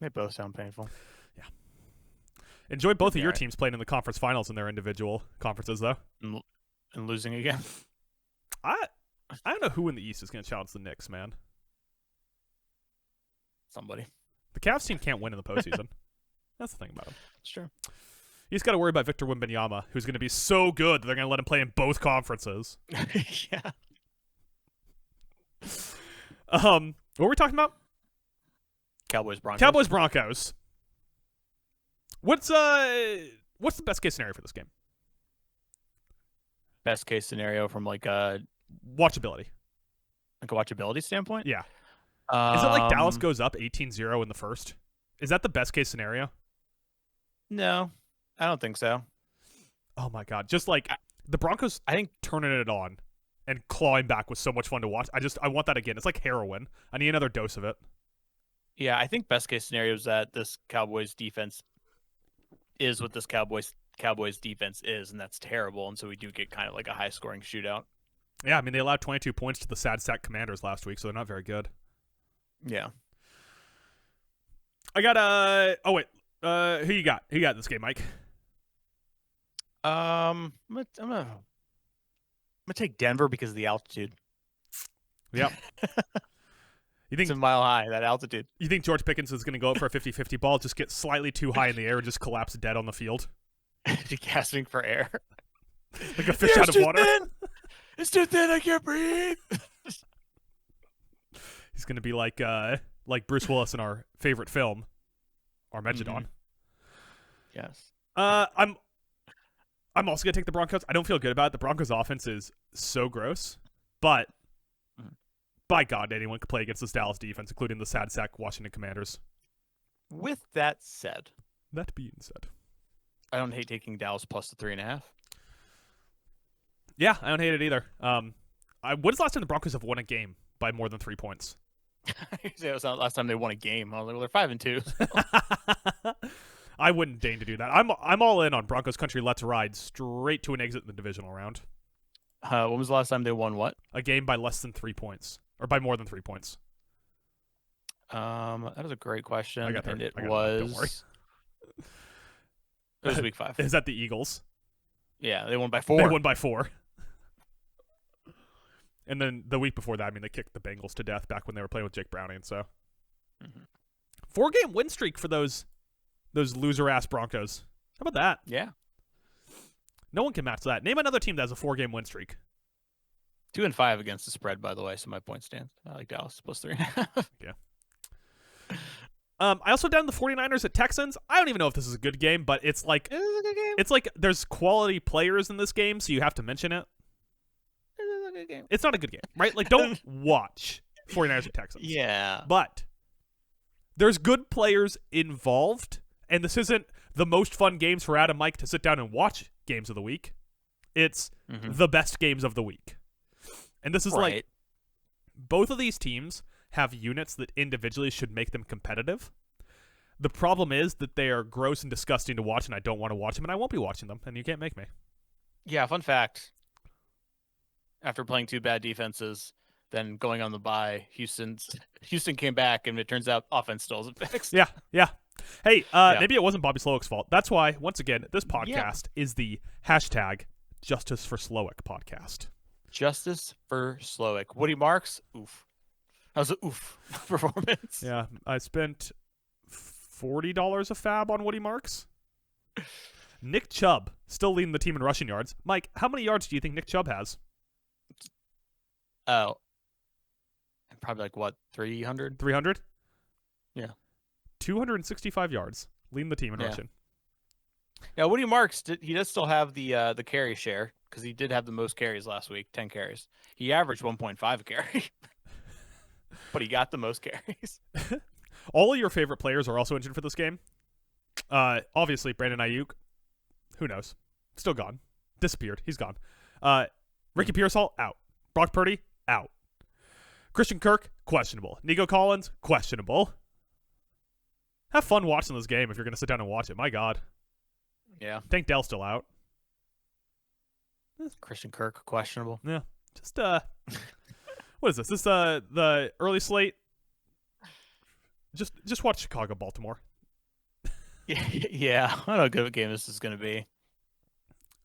They both sound painful. Yeah. Enjoy both of your right. teams playing in the conference finals in their individual conferences, though. And losing again. I don't know who in the East is going to challenge the Knicks, man. Somebody. The Cavs team can't win in the postseason. That's the thing about them. It's true. You just got to worry about Victor Wembanyama, who's going to be so good that they're going to let him play in both conferences. Yeah. What were we talking about? Cowboys Broncos. Cowboys Broncos. What's the best case scenario for this game? Best case scenario from like a Watchability. watchability standpoint? Yeah. Is it like Dallas goes up 18-0 in the first? Is that the best case scenario? No, I don't think so. Oh my god. Just like the Broncos I think turning it on and clawing back was so much fun to watch. I want that again. It's like heroin. I need another dose of it. Yeah, I think best case scenario is that this Cowboys defense is what this Cowboys defense is, and that's terrible. And so we do get kind of like a high scoring shootout. Yeah, I mean they allowed 22 points to the sad sack Commanders last week, so they're not very good. Yeah. I got who you got? Who you got in this game, Mike? I'm gonna take Denver because of the altitude. Yep. You think It's a mile high, that altitude. You think George Pickens is going to go up for a 50-50 ball, just get slightly too high in the air and just collapse dead on the field? Gasping for air. Like a fish out of water? Thin. It's too thin, I can't breathe. He's going to be like Bruce Willis in our favorite film, Armageddon. Yes. I'm also going to take the Broncos. I don't feel good about it. The Broncos offense is so gross, but by God, anyone could play against this Dallas defense, including the sad sack Washington Commanders. With that said, That being said, I don't hate taking Dallas plus the 3.5. yeah, I don't hate it either. When is the last time the Broncos have won a game by more than 3 points? It was the last time they won a game. I was like, well, they're 5-2. I wouldn't deign to do that. I'm all in on Broncos country. Let's ride straight to an exit in the divisional round. When was the last time they won what? A game by less than 3 points, or by more than 3 points. That is a great question. I got there. And it Don't was. worry. It was week 5. Is that the Eagles? Yeah, they won by 4. They won by 4. And then the week before that, I mean, they kicked the Bengals to death back when they were playing with Jake Browning. So, 4-game win streak for those loser ass Broncos. How about that? Yeah. No one can match that. Name another team that has a 4-game win streak. 2-5 against the spread, by the way, so my point stands. I like Dallas plus 3.5. Yeah. I also down the 49ers at Texans. I don't even know if this is a good game, but it's like It is a good game. it's like there's quality players in this game, so you have to mention it. It is a good game. It's not a good game, right? Like, don't watch 49ers at Texans. Yeah. But there's good players involved, and this isn't the most fun games for Adam Mike to sit down and watch games of the week. It's the best games of the week. And this is like both of these teams have units that individually should make them competitive. The problem is that they are gross and disgusting to watch, and I don't want to watch them, and I won't be watching them, and you can't make me. Yeah, fun fact. After playing 2 bad defenses, then going on the bye, Houston came back, and it turns out offense still isn't fixed. Yeah. Hey, maybe it wasn't Bobby Slowick's fault. That's why, once again, this podcast is the hashtag Justice for Slowick podcast. Justice for Slowick. Woody Marks, oof. That was an oof performance. Yeah, I spent $40 a fab on Woody Marks. Nick Chubb still leading the team in rushing yards. Mike, how many yards do you think Nick Chubb has? Oh. Probably like, what, 300? 300? Yeah. 265 yards leading the team in rushing. Yeah, Woody Marks, he does still have the carry share because he did have the most carries last week, 10 carries. He averaged 1.5 a carry. But he got the most carries. All of your favorite players are also injured for this game. Obviously, Brandon Ayuk. Who knows? Still gone. disappeared. He's gone. Ricky Pearsall, out. Brock Purdy, out. Christian Kirk, questionable. Nico Collins, questionable. Have fun watching this game if you're going to sit down and watch it. My God. Yeah. Tank Dell's still out. Christian Kirk, questionable. Yeah. Just, what is this? This the early slate? Just watch Chicago, Baltimore. Yeah. I don't know how good of a game this is going to be.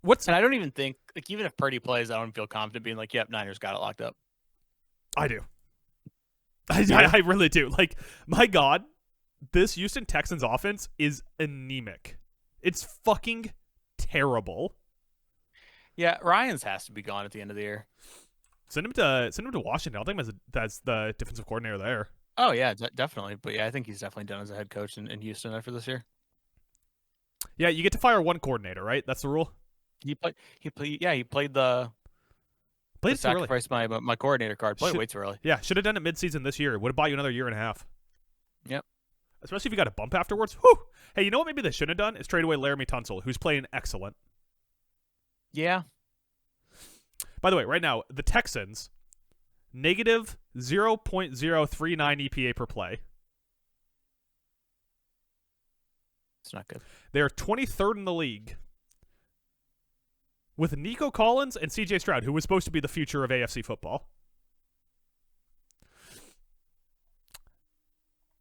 And I don't even think, like, even if Purdy plays, I don't feel confident being like, yep, Niners got it locked up. I do. I really do. Like, my God, this Houston Texans offense is anemic. It's fucking terrible. Yeah, Ryans has to be gone at the end of the year. Send him to Washington. I don't think that's the defensive coordinator there. Oh yeah, definitely. But yeah, I think he's definitely done as a head coach in Houston after this year. Yeah, you get to fire one coordinator, right? That's the rule. He played the sacrifice my coordinator card. Played way too early. Yeah, should have done it midseason this year. Would have bought you another year and a half. Yep. Especially if you got a bump afterwards. Whew. Hey, you know what maybe they shouldn't have done? Is trade away Laramie Tunsil, who's playing excellent. Yeah. By the way, right now, the Texans, negative 0.039 EPA per play. It's not good. They're 23rd in the league. With Nico Collins and CJ Stroud, who was supposed to be the future of AFC football.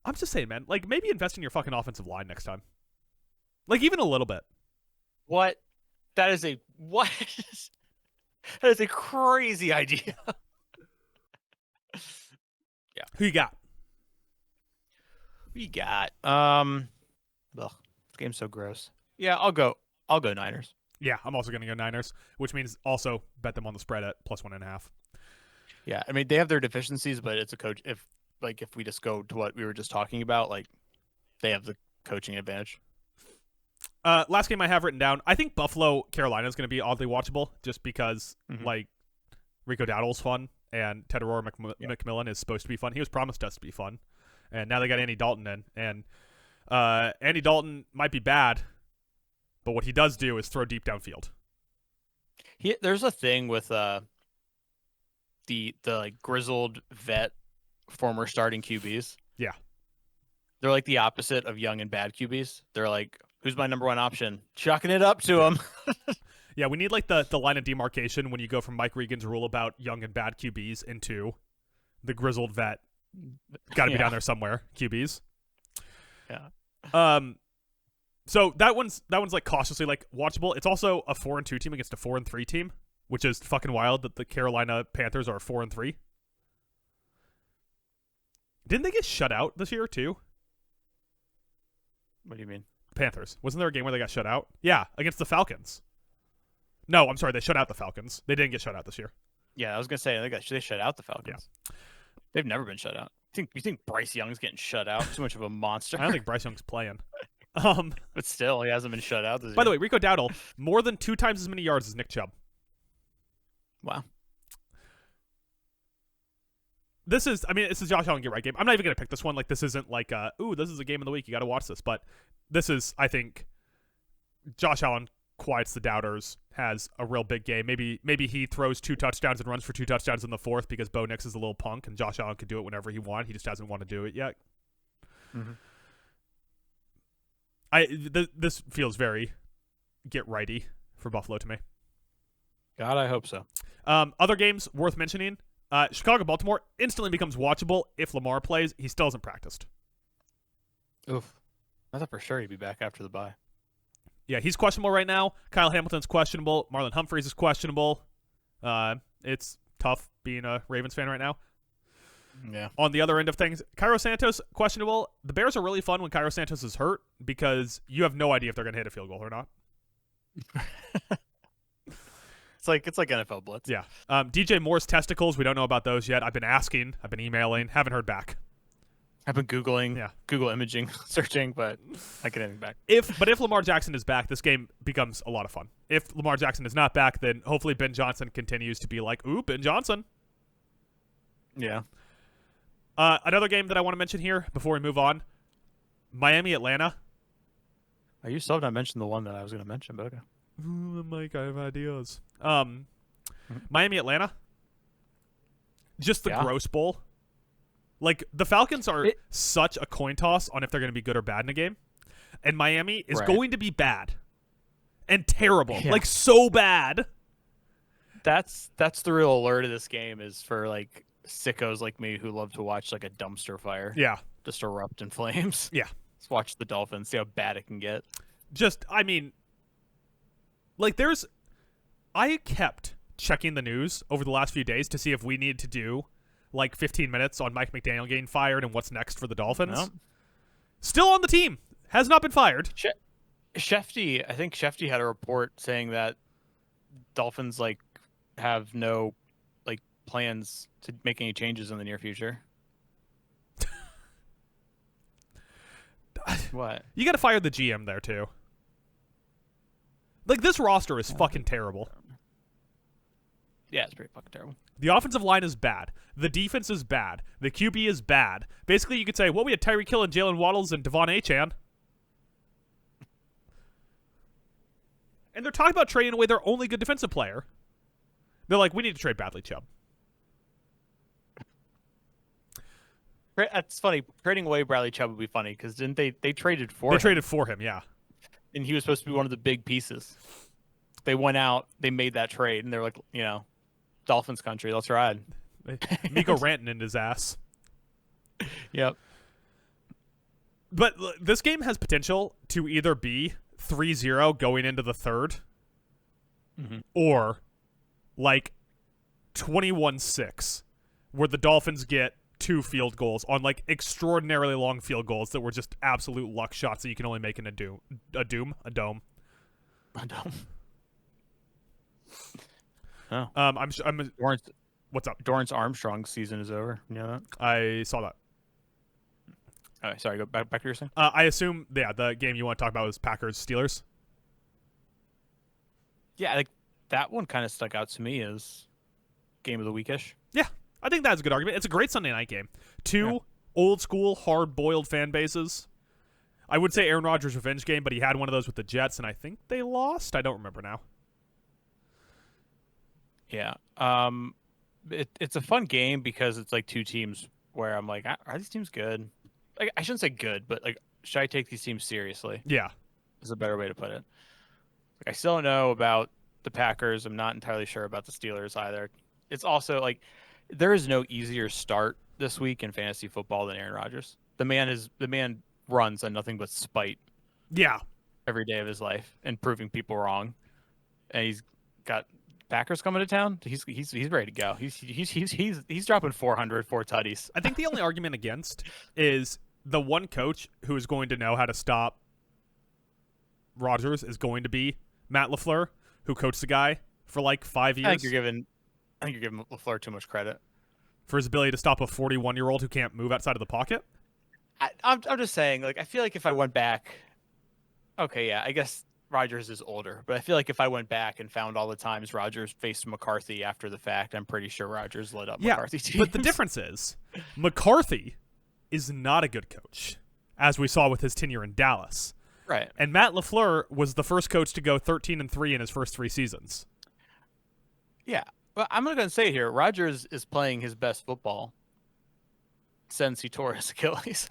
I'm just saying, man, like, maybe invest in your fucking offensive line next time. Like, even a little bit. What? That is a crazy idea. Yeah. Who you got? We got this game's so gross. Yeah, I'll go Niners. Yeah, I'm also gonna go Niners, which means also bet them on the spread at +1.5. Yeah, I mean they have their deficiencies, but it's a coach. If we just go to what we were just talking about, like they have the coaching advantage. Last game I have written down. I think Buffalo Carolina is going to be oddly watchable, just because like Rico Dowdle's fun and Ted Aurora McMillan is supposed to be fun. He was promised us to be fun, and now they got Andy Dalton in, and Andy Dalton might be bad, but what he does do is throw deep downfield. There's a thing with the like grizzled vet former starting QBs. Yeah, they're like the opposite of young and bad QBs. They're like, who's my number one option? Chucking it up to him. Yeah, we need like the line of demarcation when you go from Mike Regan's rule about young and bad QBs into the grizzled vet. Got to be down there somewhere. QBs. Yeah. So that one's like cautiously like watchable. It's also a 4-2 team against a 4-3 team, which is fucking wild that the Carolina Panthers are 4-3. Didn't they get shut out this year too? What do you mean? Panthers. Wasn't there a game where they got shut out? Yeah, against the Falcons. No, I'm sorry, they shut out the Falcons. They didn't get shut out this year. Yeah, I was gonna say they shut out the Falcons. Yeah. They've never been shut out. You think Bryce Young's getting shut out? Too much of a monster. I don't think Bryce Young's playing. But still, he hasn't been shut out this year. By the way, Rico Dowdle, more than 2 times as many yards as Nick Chubb. Wow. This is Josh Allen get right game. I'm not even going to pick this one. Like, this isn't like, this is a game of the week. You got to watch this. But this is, I think, Josh Allen quiets the doubters, has a real big game. Maybe he throws 2 touchdowns and runs for 2 touchdowns in the fourth because Bo Nix is a little punk and Josh Allen could do it whenever he wants. He just hasn't want to do it yet. Mm-hmm. This feels very get righty for Buffalo to me. God, I hope so. Other games worth mentioning. Chicago-Baltimore instantly becomes watchable if Lamar plays. He still hasn't practiced. Oof. I thought for sure he'd be back after the bye. Yeah, he's questionable right now. Kyle Hamilton's questionable. Marlon Humphreys is questionable. It's tough being a Ravens fan right now. Yeah. On the other end of things, Cairo Santos, questionable. The Bears are really fun when Cairo Santos is hurt because you have no idea if they're going to hit a field goal or not. It's like NFL blitz. Yeah. DJ Moore's testicles, we don't know about those yet. I've been asking, I've been emailing, haven't heard back. I've been Googling, Google imaging, searching, but I get anything back. If Lamar Jackson is back, this game becomes a lot of fun. If Lamar Jackson is not back, then hopefully Ben Johnson continues to be like, ooh, Ben Johnson. Yeah. Another game that I want to mention here before we move on, Miami, Atlanta. You still have not mentioned the one that I was going to mention, but okay. Mike, I have ideas. Miami, Atlanta. Just the gross bowl. Like, the Falcons are such a coin toss on if they're going to be good or bad in a game. And Miami is going to be bad. And terrible. Yeah. Like, so bad. That's the real allure to this game, is for, like, sickos like me who love to watch, like, a dumpster fire. Yeah. Just erupt in flames. Yeah. Let's watch the Dolphins, see how bad it can get. Just, I mean, like, I kept checking the news over the last few days to see if we need to do like 15 minutes on Mike McDaniel getting fired and what's next for the Dolphins. No. Still on the team. Has not been fired. Shefty, I think Shefty had a report saying that Dolphins like have no like plans to make any changes in the near future. What? You got to fire the GM there too. Like, this roster is fucking terrible. Yeah, it's pretty fucking terrible. The offensive line is bad. The defense is bad. The QB is bad. Basically, you could say, well, we had Tyreek Hill and Jalen Waddles and Devon Achane. And they're talking about trading away their only good defensive player. They're like, we need to trade Bradley Chubb. That's funny. Trading away Bradley Chubb would be funny because didn't they traded for They him? traded for him, yeah. And he was supposed to be one of the big pieces. They went out, they made that trade, and they're like, you know, Dolphins country, let's ride. Miko Ranton in his ass. Yep. But this game has potential to either be 3-0 going into the third, or like 21-6, where the Dolphins get 2 field goals on like extraordinarily long field goals that were just absolute luck shots that you can only make in a dome. Oh. What's up? Dorrance Armstrong's season is over. You know that? I saw that. All right, sorry, go back to your saying. I assume, the game you want to talk about was Packers-Steelers. Yeah, like that one kind of stuck out to me as game of the weekish. Yeah, I think that's a good argument. It's a great Sunday night game. Two old-school, hard-boiled fan bases. I would say Aaron Rodgers' revenge game, but he had one of those with the Jets, and I think they lost. I don't remember now. Yeah. It's a fun game because it's like two teams where I'm like, are these teams good? Like, I shouldn't say good, but like, should I take these teams seriously? Yeah. Is a better way to put it. Like, I still don't know about the Packers. I'm not entirely sure about the Steelers either. It's also like, there is no easier start this week in fantasy football than Aaron Rodgers. The man runs on nothing but spite. Yeah. Every day of his life and proving people wrong. And he's got Packers coming to town. He's ready to go. He's dropping 4 tutties. I think the only argument against is the one coach who is going to know how to stop Rodgers is going to be Matt LaFleur, who coached the guy for like 5 years. I think you're giving LaFleur too much credit for his ability to stop a 41-year-old who can't move outside of the pocket. I'm just saying, like, I feel like if I went back, okay, yeah, I guess Rodgers is older, but I feel like if I went back and found all the times Rodgers faced McCarthy after the fact, I'm pretty sure Rodgers lit up McCarthy teams. But the difference is McCarthy is not a good coach, as we saw with his tenure in Dallas. Right. And Matt LaFleur was the first coach to go 13-3 in his first 3 seasons. Yeah. Well, I'm going to say here, Rodgers is playing his best football since he tore his Achilles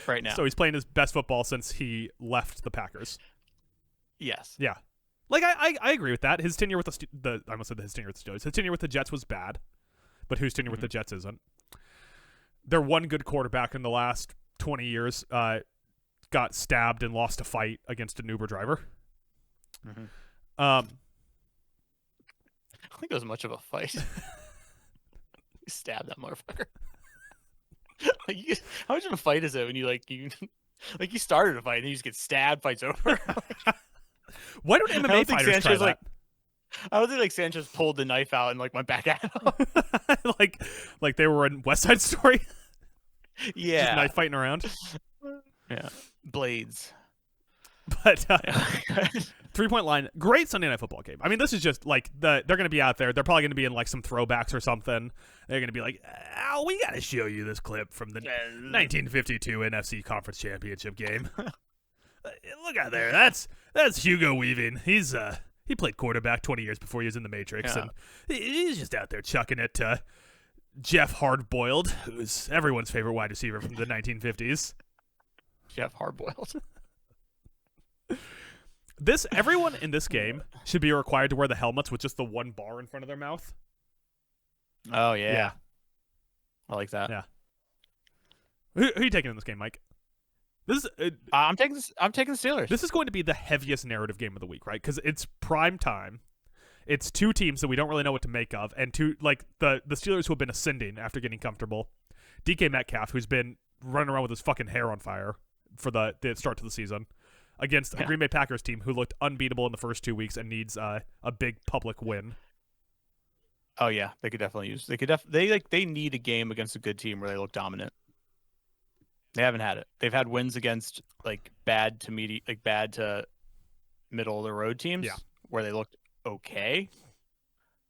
right now. So he's playing his best football since he left the Packers. Yes. Yeah. Like, I agree with that. His tenure with I almost said his tenure with the Steelers. His tenure with the Jets was bad, but whose tenure with the Jets isn't? Their one good quarterback in the last 20 years got stabbed and lost a fight against an Uber driver. I don't think it was much of a fight. You stabbed that motherfucker. How much of a fight is it when you started a fight and you just get stabbed, fight's over? Why don't MMA fighters try that? I don't think like Sanchez pulled the knife out and like went back at him. like they were in West Side Story. Yeah, just knife fighting around. Yeah, blades. But 3-point line, great Sunday Night Football game. I mean, this is just like they're going to be out there. They're probably going to be in like some throwbacks or something. They're going to be like, "Oh, we got to show you this clip from the 1952 NFC Conference Championship game." Look out there. That's Hugo Weaving. He played quarterback 20 years before he was in the Matrix, and he's just out there chucking it to Jeff Hardboiled, who's everyone's favorite wide receiver from the 1950s. Jeff Hardboiled. Everyone in this game should be required to wear the helmets with just the one bar in front of their mouth. Oh yeah. Yeah. I like that. Yeah. Who are you taking in this game, Mike? This is I'm taking the Steelers. This is going to be the heaviest narrative game of the week, right? Because it's prime time. It's two teams that we don't really know what to make of, and the Steelers who have been ascending after getting comfortable. DK Metcalf, who's been running around with his fucking hair on fire for the start to the season, against a Green Bay Packers team who looked unbeatable in the first 2 weeks and needs a big public win. Oh yeah, they could definitely use. They need a game against a good team where they look dominant. They haven't had it. They've had wins against bad to middle of the road teams where they looked okay.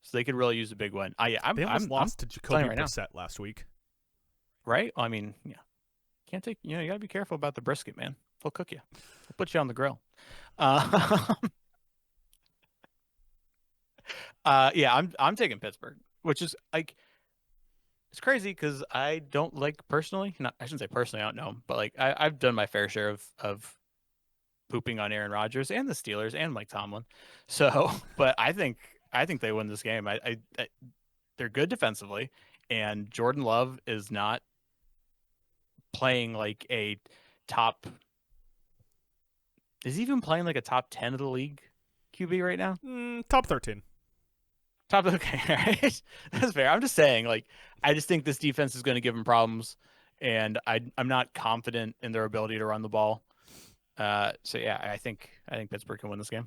So they could really use a big win. They almost lost to Jacoby Brissett last week. Right? I mean, yeah. Can't take, you got to be careful about the brisket, man. They'll cook you. They'll put you on the grill. I'm taking Pittsburgh, which is it's crazy because I don't personally. I shouldn't say personally. I don't know, but I've done my fair share of pooping on Aaron Rodgers and the Steelers and Mike Tomlin. So, but I think they win this game. They're good defensively, and Jordan Love is not playing like a top. Is he even playing like a top 10 of the league QB right now? Top 13. Okay, all right. That's fair. I'm just saying, I just think this defense is going to give them problems, and I'm not confident in their ability to run the ball. So yeah, I think Pittsburgh can win this game.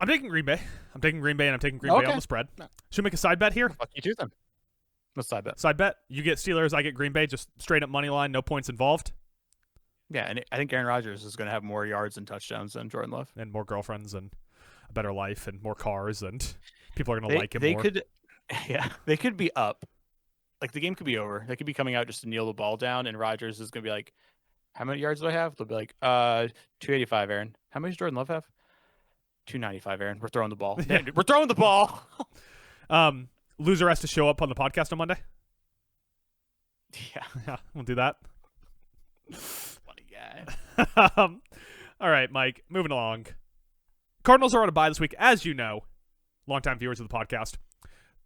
I'm taking Green Bay. And I'm taking Green Bay on the spread. Should we make a side bet here? Fuck you too, then. What's side bet? Side bet. You get Steelers, I get Green Bay, just straight up money line, no points involved. Yeah, and I think Aaron Rodgers is going to have more yards and touchdowns than Jordan Love. And more girlfriends and a better life and more cars, and people are going to like him more. They could be up. The game could be over. They could be coming out just to kneel the ball down, and Rodgers is going to be like, how many yards do I have? They'll be like, 285, Aaron. How many does Jordan Love have? 295, Aaron. We're throwing the ball. Yeah. We're throwing the ball. Loser has to show up on the podcast on Monday. Yeah, we'll do that. Funny guy. All right, Mike, moving along. Cardinals are on a bye this week, as you know, longtime viewers of the podcast.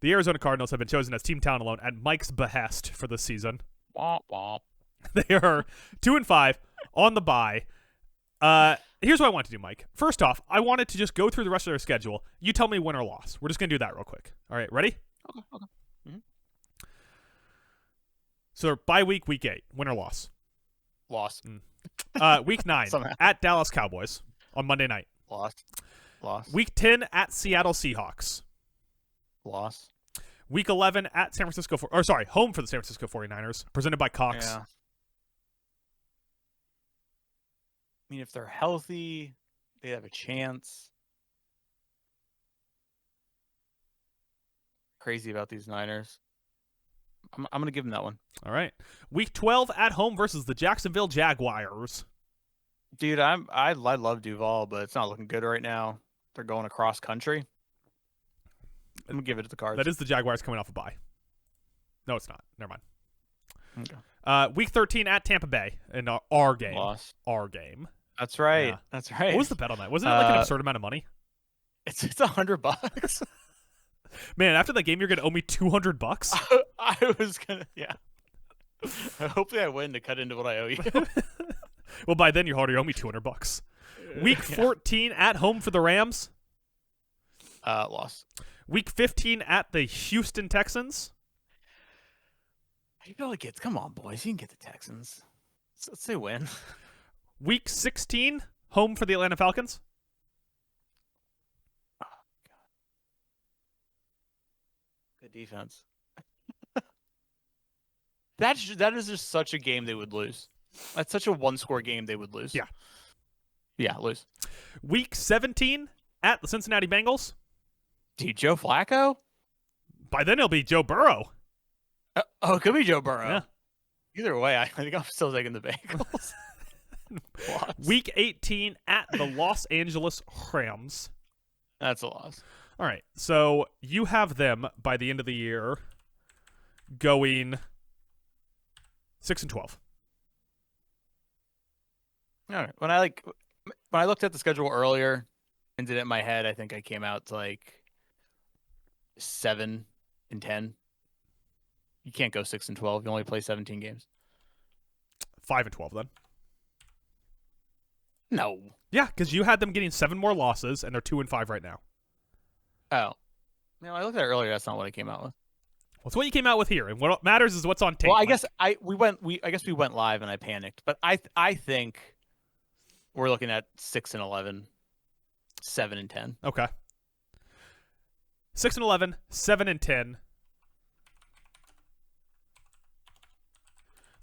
The Arizona Cardinals have been chosen as team talent alone at Mike's behest for this season. Womp womp. They are 2-5 on the bye. Here's what I want to do, Mike. First off, I wanted to just go through the rest of their schedule. You tell me win or loss. We're just going to do that real quick. All right, ready? Okay. Mm-hmm. So bye week 8, win or loss? Loss. Week 9 at Dallas Cowboys on Monday night. Loss. Week 10 at Seattle Seahawks. Loss. Week 11 at home for the San Francisco 49ers, presented by Cox. Yeah. I mean, if they're healthy, they have a chance. Crazy about these Niners. I'm going to give them that one. All right. Week 12 at home versus the Jacksonville Jaguars. Dude, I love Duval, but it's not looking good right now. They're going across country. I'm going to give it to the Cards. That is the Jaguars coming off a bye. No, it's not. Never mind. Okay. Week 13 at Tampa Bay in our game. Loss. Our game. That's right. Yeah. That's right. What was the bet on that? Wasn't it an absurd amount of money? It's $100. Man, after that game, you're gonna owe me $200. I was gonna, yeah. Hopefully, I win to cut into what I owe you. Well, by then you already owe me $200. Week 14 at home for the Rams. Loss. Week 15 at the Houston Texans. You know, come on, boys. You can get the Texans. Let's say win. Week 16 home for the Atlanta Falcons. Oh, God. Good defense. That is just such a game they would lose. That's such a one-score game they would lose. Yeah. Yeah, lose. Week 17 at the Cincinnati Bengals. Dude, Joe Flacco? By then it'll be Joe Burrow. It could be Joe Burrow. Yeah. Either way, I think I'm still taking the Bengals. Loss. Week 18 at the Los Angeles Rams. That's a loss. All right, so you have them by the end of the year going 6-12. All right. When I looked at the schedule earlier and did it in my head, I think I came out to like 7-10. You can't go 6-12. You only play 17 games. 5-12 then. No. Yeah, because you had them getting 7 more losses, and they're 2-5 right now. Oh. No, I looked at it earlier. That's not what I came out with. Well, it's what you came out with here, and what matters is what's on tape. Well, I Mike. guess we went live and I panicked, but I think we're looking at 6-11, 7-10. Okay. 6-11, 7-10.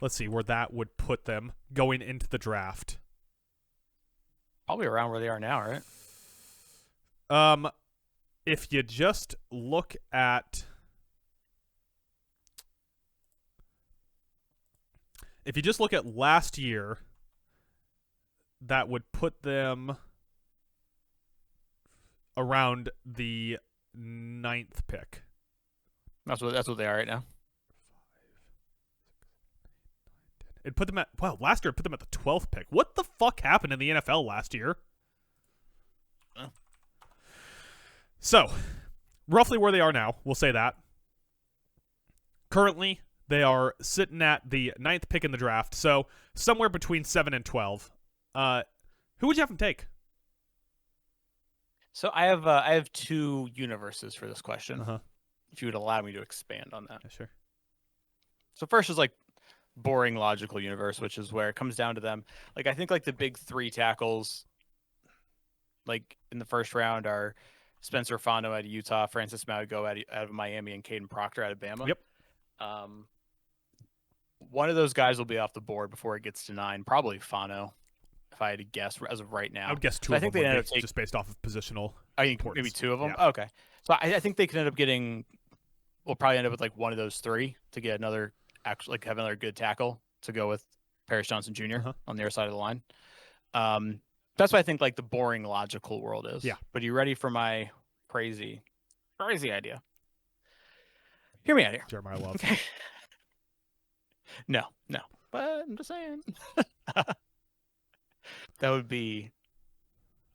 Let's see where that would put them going into the draft. Probably around where they are now, right? If you just look at last year, that would put them around the 9th pick. That's what they are right now. It put them at last year it put them at the 12th pick. What the fuck happened in the NFL last year? So, roughly where they are now, we'll say that. Currently, they are sitting at the 9th pick in the draft, so somewhere between 7 and 12. Who would you have them take? So I have 2 universes for this question. Uh-huh. If you would allow me to expand on that. Yeah, sure. So first is like boring logical universe, which is where it comes down to them. Like I think like the big 3 tackles like in the first round are Spencer Fondo out of Utah, Francis Mauigo out of Miami, and Caden Proctor out of Bama. Yep. One of those guys will be off the board before it gets to 9. Probably Fondo, if I had to guess as of right now. I would guess 2 So of them they would end be up taking, just based off of positional I think importance. maybe 2 of them. Yeah. Okay. So I think they could end up getting. We'll probably end up with like one of those 3 to get another have another good tackle to go with Paris Johnson Jr. On the other side of the line. That's what I think like the boring logical world is. Yeah. But are you ready for my crazy idea? Hear me out here. Jeremiah Love. Okay. No. But I'm just saying. That would be.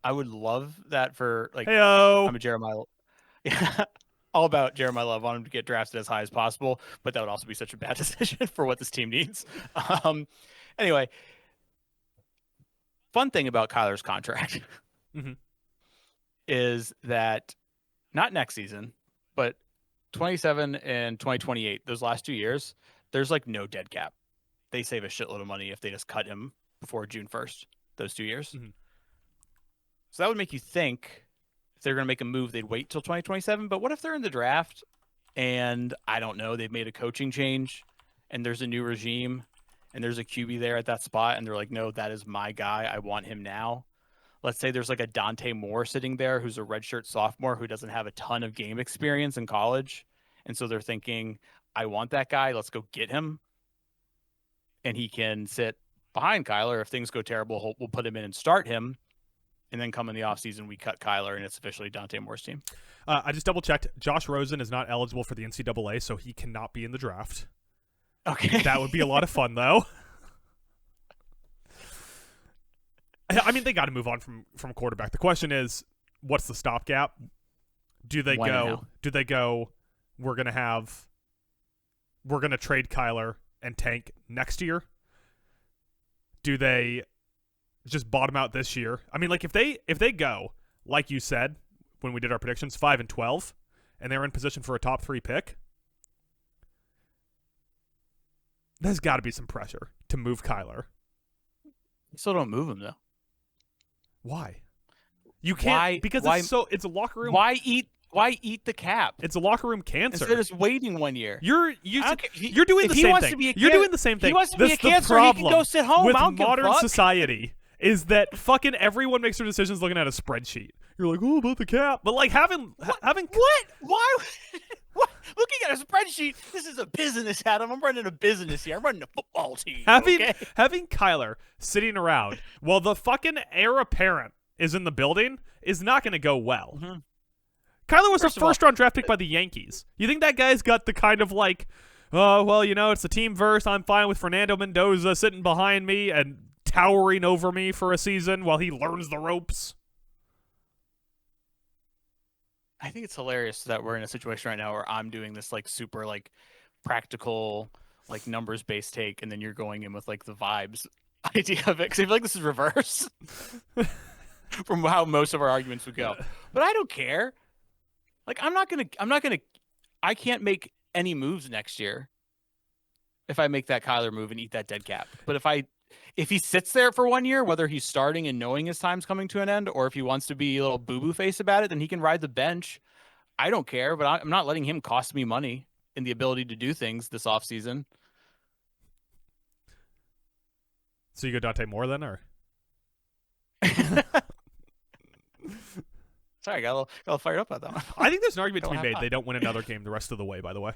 I would love that for like. Heyo. I'm a Jeremiah. Yeah. All about Jeremiah Love. I want him to get drafted as high as possible, but that would also be such a bad decision for what this team needs. Anyway, fun thing about Kyler's contract is that not next season, but 27 and 2028, those last 2 years, there's like no dead cap. They save a shitload of money if they just cut him before June 1st, those 2 years. So that would make you think if they're going to make a move, they'd wait till 2027. But what if they're in the draft and I don't know, they've made a coaching change and there's a new regime and there's a QB there at that spot and they're like, no, that is my guy. I want him now. Let's say there's like a Dante Moore sitting there who's a redshirt sophomore who doesn't have a ton of game experience in college. And so they're thinking, I want that guy. Let's go get him. And he can sit behind Kyler. If things go terrible, we'll put him in and start him. And then come in the offseason, we cut Kyler, and it's officially Dante Moore's team. I just double-checked. Josh Rosen is not eligible for the NCAA, so he cannot be in the draft. Okay. That would be a lot of fun, though. I mean, they got to move on from quarterback. The question is, what's the stopgap? Do they go, we're going to trade Kyler and tank next year? Do they just bottom out this year? I mean, like if they go, like you said when we did our predictions, 5 and 12, and they're in position for a top 3 pick, there's got to be some pressure to move Kyler. You still don't move him though. Why? You can't because it's a locker room. Why eat the cap? It's a locker room cancer. Instead of just waiting 1 year. You're doing the same thing. You're doing the same thing. He wants to be a cancer. The He can go sit home. with I don't give a modern fuck. society is that fucking everyone makes their decisions looking at a spreadsheet. You're like, oh, about the cap, but like having What? Why? What? looking at a spreadsheet. This is a business, Adam. I'm running a business here. I'm running a football team. Having Kyler sitting around while the fucking heir apparent is in the building is not going to go well. Mm-hmm. Kyler was a first-round draft pick by the Yankees. You think that guy's got the kind of like, oh, well, it's the team verse. I'm fine with Fernando Mendoza sitting behind me and towering over me for a season while he learns the ropes? I think it's hilarious that we're in a situation right now where I'm doing this like super like practical, like numbers-based take, and then you're going in with like the vibes idea of it. Because I feel like this is reverse from how most of our arguments would go. But I don't care. Like I can't make any moves next year if I make that Kyler move and eat that dead cap. But if he sits there for 1 year, whether he's starting and knowing his time's coming to an end, or if he wants to be a little boo-boo face about it, then he can ride the bench. I don't care, but I'm not letting him cost me money in the ability to do things this offseason. So you go Dante Moore then, or? Sorry, I got a little fired up about that one. I think there's an argument to be made. They don't win another game the rest of the way, by the way.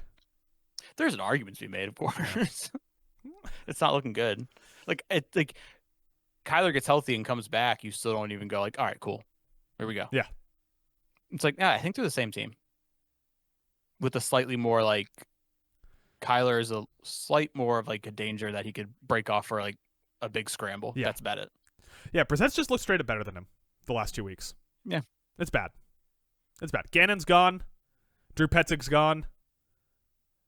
There's an argument to be made, of course. It's not looking good. Like Kyler gets healthy and comes back, you still don't even go like, all right, cool. Here we go. Yeah. It's like, yeah, I think they're the same team. With a slightly more like Kyler is a slight more of like a danger that he could break off for like a big scramble. Yeah. That's about it. Yeah, Brissett's just looked straight up better than him the last 2 weeks. Yeah. It's bad. It's bad. Gannon's gone. Drew Petzig's gone.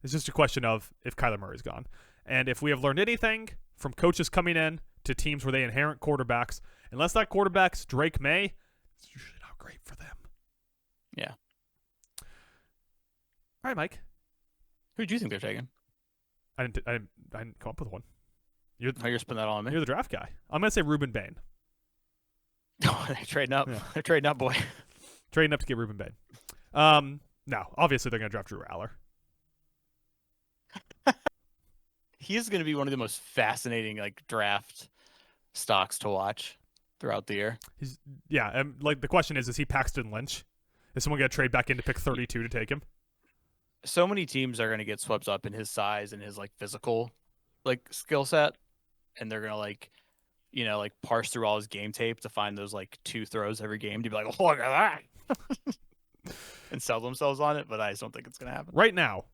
It's just a question of if Kyler Murray's gone. And if we have learned anything from coaches coming in to teams where they inherit quarterbacks, unless that quarterback's Drake May, it's usually not great for them. Yeah. All right, Mike. Who do you think they're taking? I didn't come up with one. You're spinning that all on me. You're the draft guy. I'm going to say Ruben Bain. Oh, they're trading up. Yeah. They're trading up, boy. Trading up to get Ruben Bain. No, obviously they're going to draft Drew Aller. He is going to be one of the most fascinating like draft stocks to watch throughout the year. And like the question is he Paxton Lynch? Is someone going to trade back in to pick 32 to take him? So many teams are going to get swept up in his size and his like physical like skill set, and they're going to like, like parse through all his game tape to find those like 2 throws every game to be like, oh, look at that, and sell themselves on it. But I just don't think it's going to happen. Right now,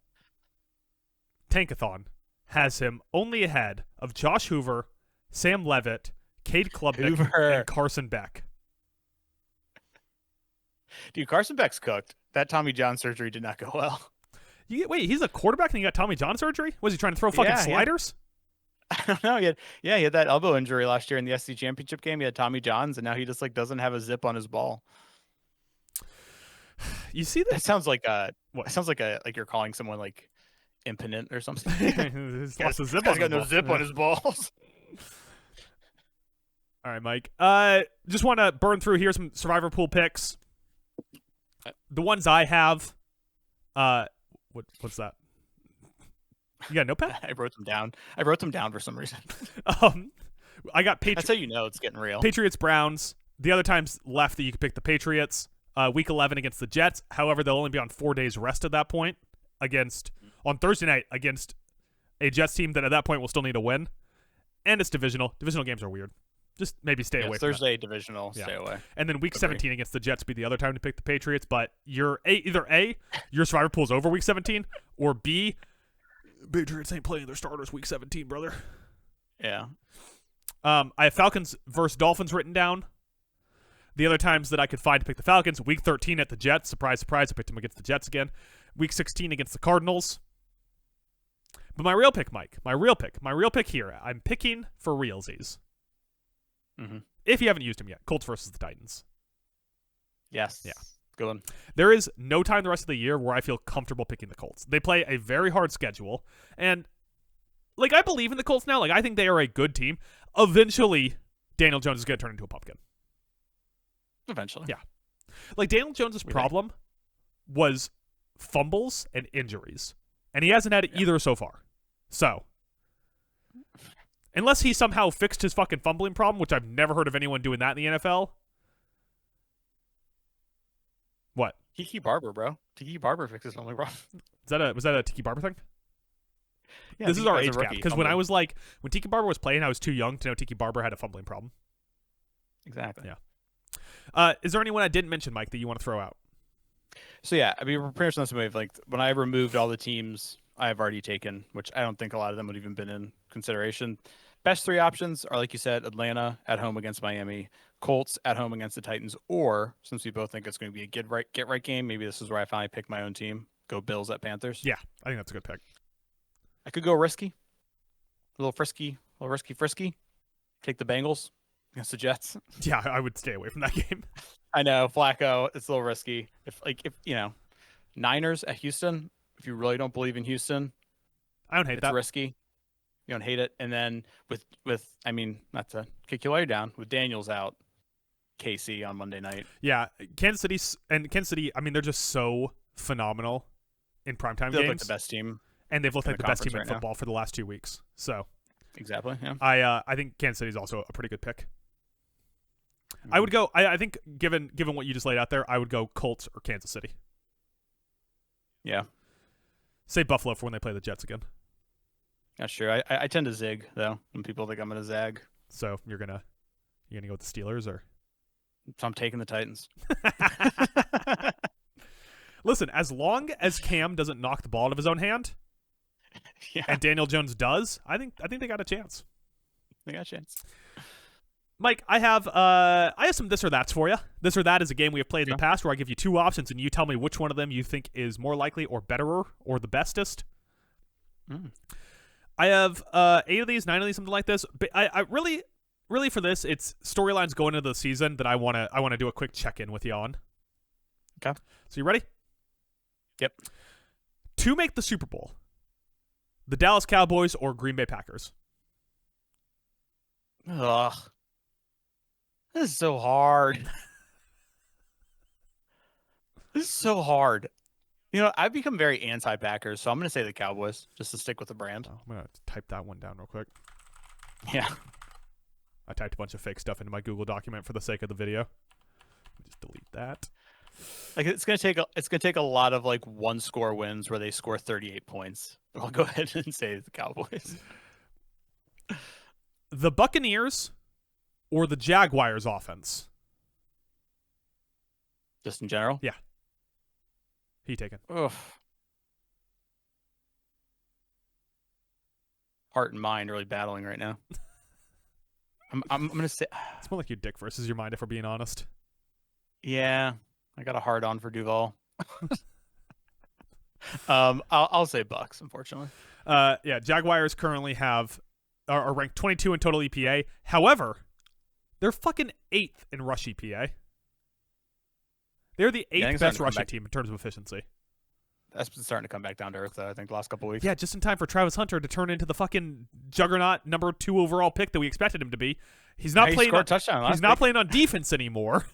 Tankathon has him only ahead of Josh Hoover, Sam Levitt, Cade Klubnik, and Carson Beck. Dude, Carson Beck's cooked. That Tommy John surgery did not go well. Wait, he's a quarterback and he got Tommy John surgery? Was he trying to throw fucking sliders? I don't know. He had that elbow injury last year in the SC championship game. He had Tommy John's, and now he just like doesn't have a zip on his ball. You see that? It sounds like It sounds like you're calling someone like impotent or something. He's lost a zip on his got no zip on his balls. All right, Mike. Just want to burn through here some survivor pool picks. The ones I have. What's that? You got a notepad? I wrote them down. I wrote them down for some reason. I got Patriots. That's how you know it's getting real. Patriots, Browns. The other times left that you could pick the Patriots. Week 11 against the Jets. However, they'll only be on 4 days rest at that point on Thursday night against a Jets team that at that point will still need a win. And it's divisional. Divisional games are weird. Just maybe stay away from Thursday divisional, stay away. And then week 17 against the Jets be the other time to pick the Patriots. But either A, your survivor pool's over week 17, or B, Patriots ain't playing their starters week 17, brother. Yeah. I have Falcons versus Dolphins written down. The other times that I could find to pick the Falcons, week 13 at the Jets. Surprise, surprise, I picked them against the Jets again. Week 16 against the Cardinals. But my real pick, Mike, my real pick here, I'm picking for realsies. Mm-hmm. If you haven't used him yet, Colts versus the Titans. Yes. Yeah. Good one. There is no time the rest of the year where I feel comfortable picking the Colts. They play a very hard schedule, and like I believe in the Colts now. Like I think they are a good team. Eventually, Daniel Jones is going to turn into a pumpkin. Eventually. Yeah. Like Daniel Jones' problem was fumbles and injuries, and he hasn't had either so far. So, unless he somehow fixed his fucking fumbling problem, which I've never heard of anyone doing that in the NFL. What? Tiki Barber, bro. Tiki Barber fixes fumbling problem. Was that a Tiki Barber thing? Yeah, This is our as a age gap rookie, because when Tiki Barber was playing, I was too young to know Tiki Barber had a fumbling problem. Exactly. Yeah. Is there anyone I didn't mention, Mike, that you want to throw out? So yeah, I mean, we're pretty much on the same wave. Like when I removed all the teams I've already taken, which I don't think a lot of them would even been in consideration. Best 3 options are, like you said, Atlanta at home against Miami, Colts at home against the Titans, or since we both think it's going to be a get right game, maybe this is where I finally pick my own team. Go Bills at Panthers. Yeah, I think that's a good pick. I could go risky, a little frisky. Take the Bengals against the Jets. Yeah, I would stay away from that game. I know Flacco. It's a little risky. If Niners at Houston. If you really don't believe in Houston, I don't hate it's that. risky. You don't hate it. And then with I mean, not to kick you while you're down, with Daniels out, KC on Monday night. Yeah, Kansas City. I mean, they're just so phenomenal in primetime They look games. like the best team. And they've looked in like the the best team in conference right football for the last 2 weeks. So Exactly. Yeah. I think Kansas City is also a pretty good pick. I would go. I think given what you just laid out there, I would go Colts or Kansas City. Yeah. Say Buffalo for when they play the Jets again. That's true. I tend to zig though when people think I'm gonna zag. So you're gonna go with the Steelers or? So I'm taking the Titans. Listen, as long as Cam doesn't knock the ball out of his own hand, Yeah. and Daniel Jones does, I think they got a chance. They got a chance. Mike, I have some this or that's for you. This or that is a game we have played in the past where I give you 2 options and you tell me which one of them you think is more likely or betterer or the bestest. I have 8 of these, 9 of these, something like this. But I really for this, it's storylines going into the season that I wanna do a quick check-in with you on. Okay. So you ready? Yep. To make the Super Bowl, the Dallas Cowboys or Green Bay Packers? Ugh. This is so hard. This is so hard. You know, I've become very anti-Packers, so I'm going to say the Cowboys, just to stick with the brand. Oh, I'm going to type that one down real quick. Yeah. I typed a bunch of fake stuff into my Google document for the sake of the video. Let me just delete that. Like it's gonna take a lot of like 1-score wins where they score 38 points. But I'll go ahead and say the Cowboys. The Buccaneers or the Jaguars offense? Just in general? Yeah. Who you taking? Ugh. Heart and mind really battling right now. I'm gonna say It's more like your dick versus your mind, if we're being honest. yeah. I got a hard on for Duval. I'll say Bucks, unfortunately. Yeah, Jaguars currently are ranked 22 in total EPA. However, they're fucking 8th in rush EPA. They're the 8th best rushing team in terms of efficiency. That's been starting to come back down to earth, though, I think, the last couple of weeks. Yeah, just in time for Travis Hunter to turn into the fucking juggernaut number 2 overall pick that we expected him to be. He's not playing on touchdown. He's not playing on defense anymore.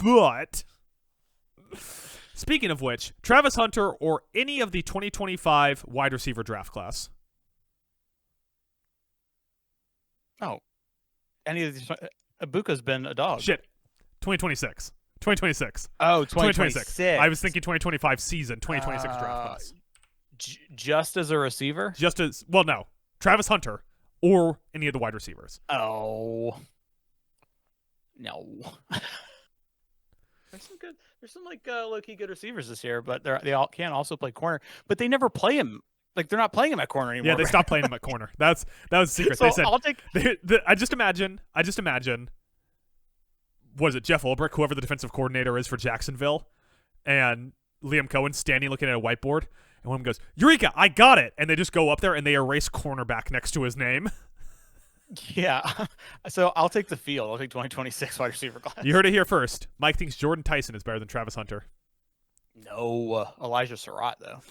But speaking of which, Travis Hunter or any of the 2025 wide receiver draft class? Oh, any of these? Ibuka's been a dog. Shit, 2026. 2026. Oh, 2026. I was thinking 2025 season, 2026 draft class. Just as a receiver? No. Travis Hunter or any of the wide receivers. Oh. No. There's some like low-key good receivers this year, but they all can also play corner. But they never play him. Like they're not playing him at corner anymore. Yeah, they stopped playing him at corner. That was the secret. So they said I'll take. I just imagine. Was it Jeff Ulbrich, whoever the defensive coordinator is for Jacksonville, and Liam Cohen standing looking at a whiteboard, and one of them goes, "Eureka! I got it!" And they just go up there and they erase cornerback next to his name. Yeah. So I'll take the field. I'll take 2026 wide receiver class. You heard it here first. Mike thinks Jordan Tyson is better than Travis Hunter. No, Elijah Surratt though.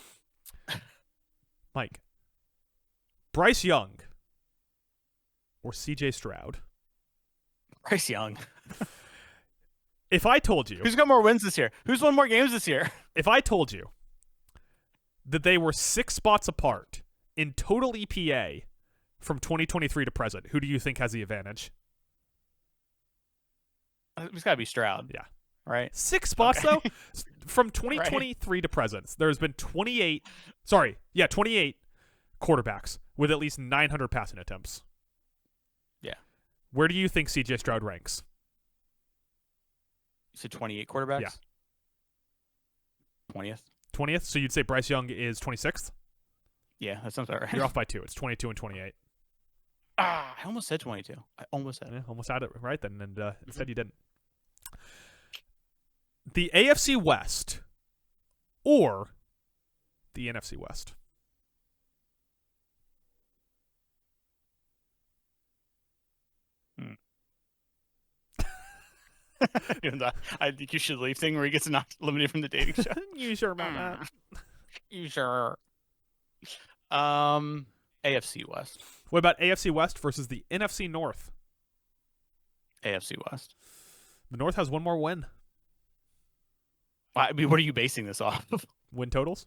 Mike, Bryce Young or C.J. Stroud? Bryce Young. If I told you... Who's got more wins this year? Who's won more games this year? If I told you that they were 6 spots apart in total EPA from 2023 to present, who do you think has the advantage? It's got to be Stroud. Yeah. right? 6 spots Okay. though. From 2023 to present, there's been 28 quarterbacks with at least 900 passing attempts. Yeah. Where do you think CJ Stroud ranks? You said 28 quarterbacks? Yeah. 20th? 20th? So you'd say Bryce Young is 26th? Yeah, that sounds about right. You're off by 2. It's 22 and 28. I almost said 22. I almost said it. Yeah, almost had it right then, and instead you didn't. The AFC West or the NFC West? I think you should leave thing where he gets knocked eliminated from the dating show. You sure about that? You sure? AFC West. What about AFC West versus the NFC North? AFC West. The North has one more win. I mean, what are you basing this off of? Win totals?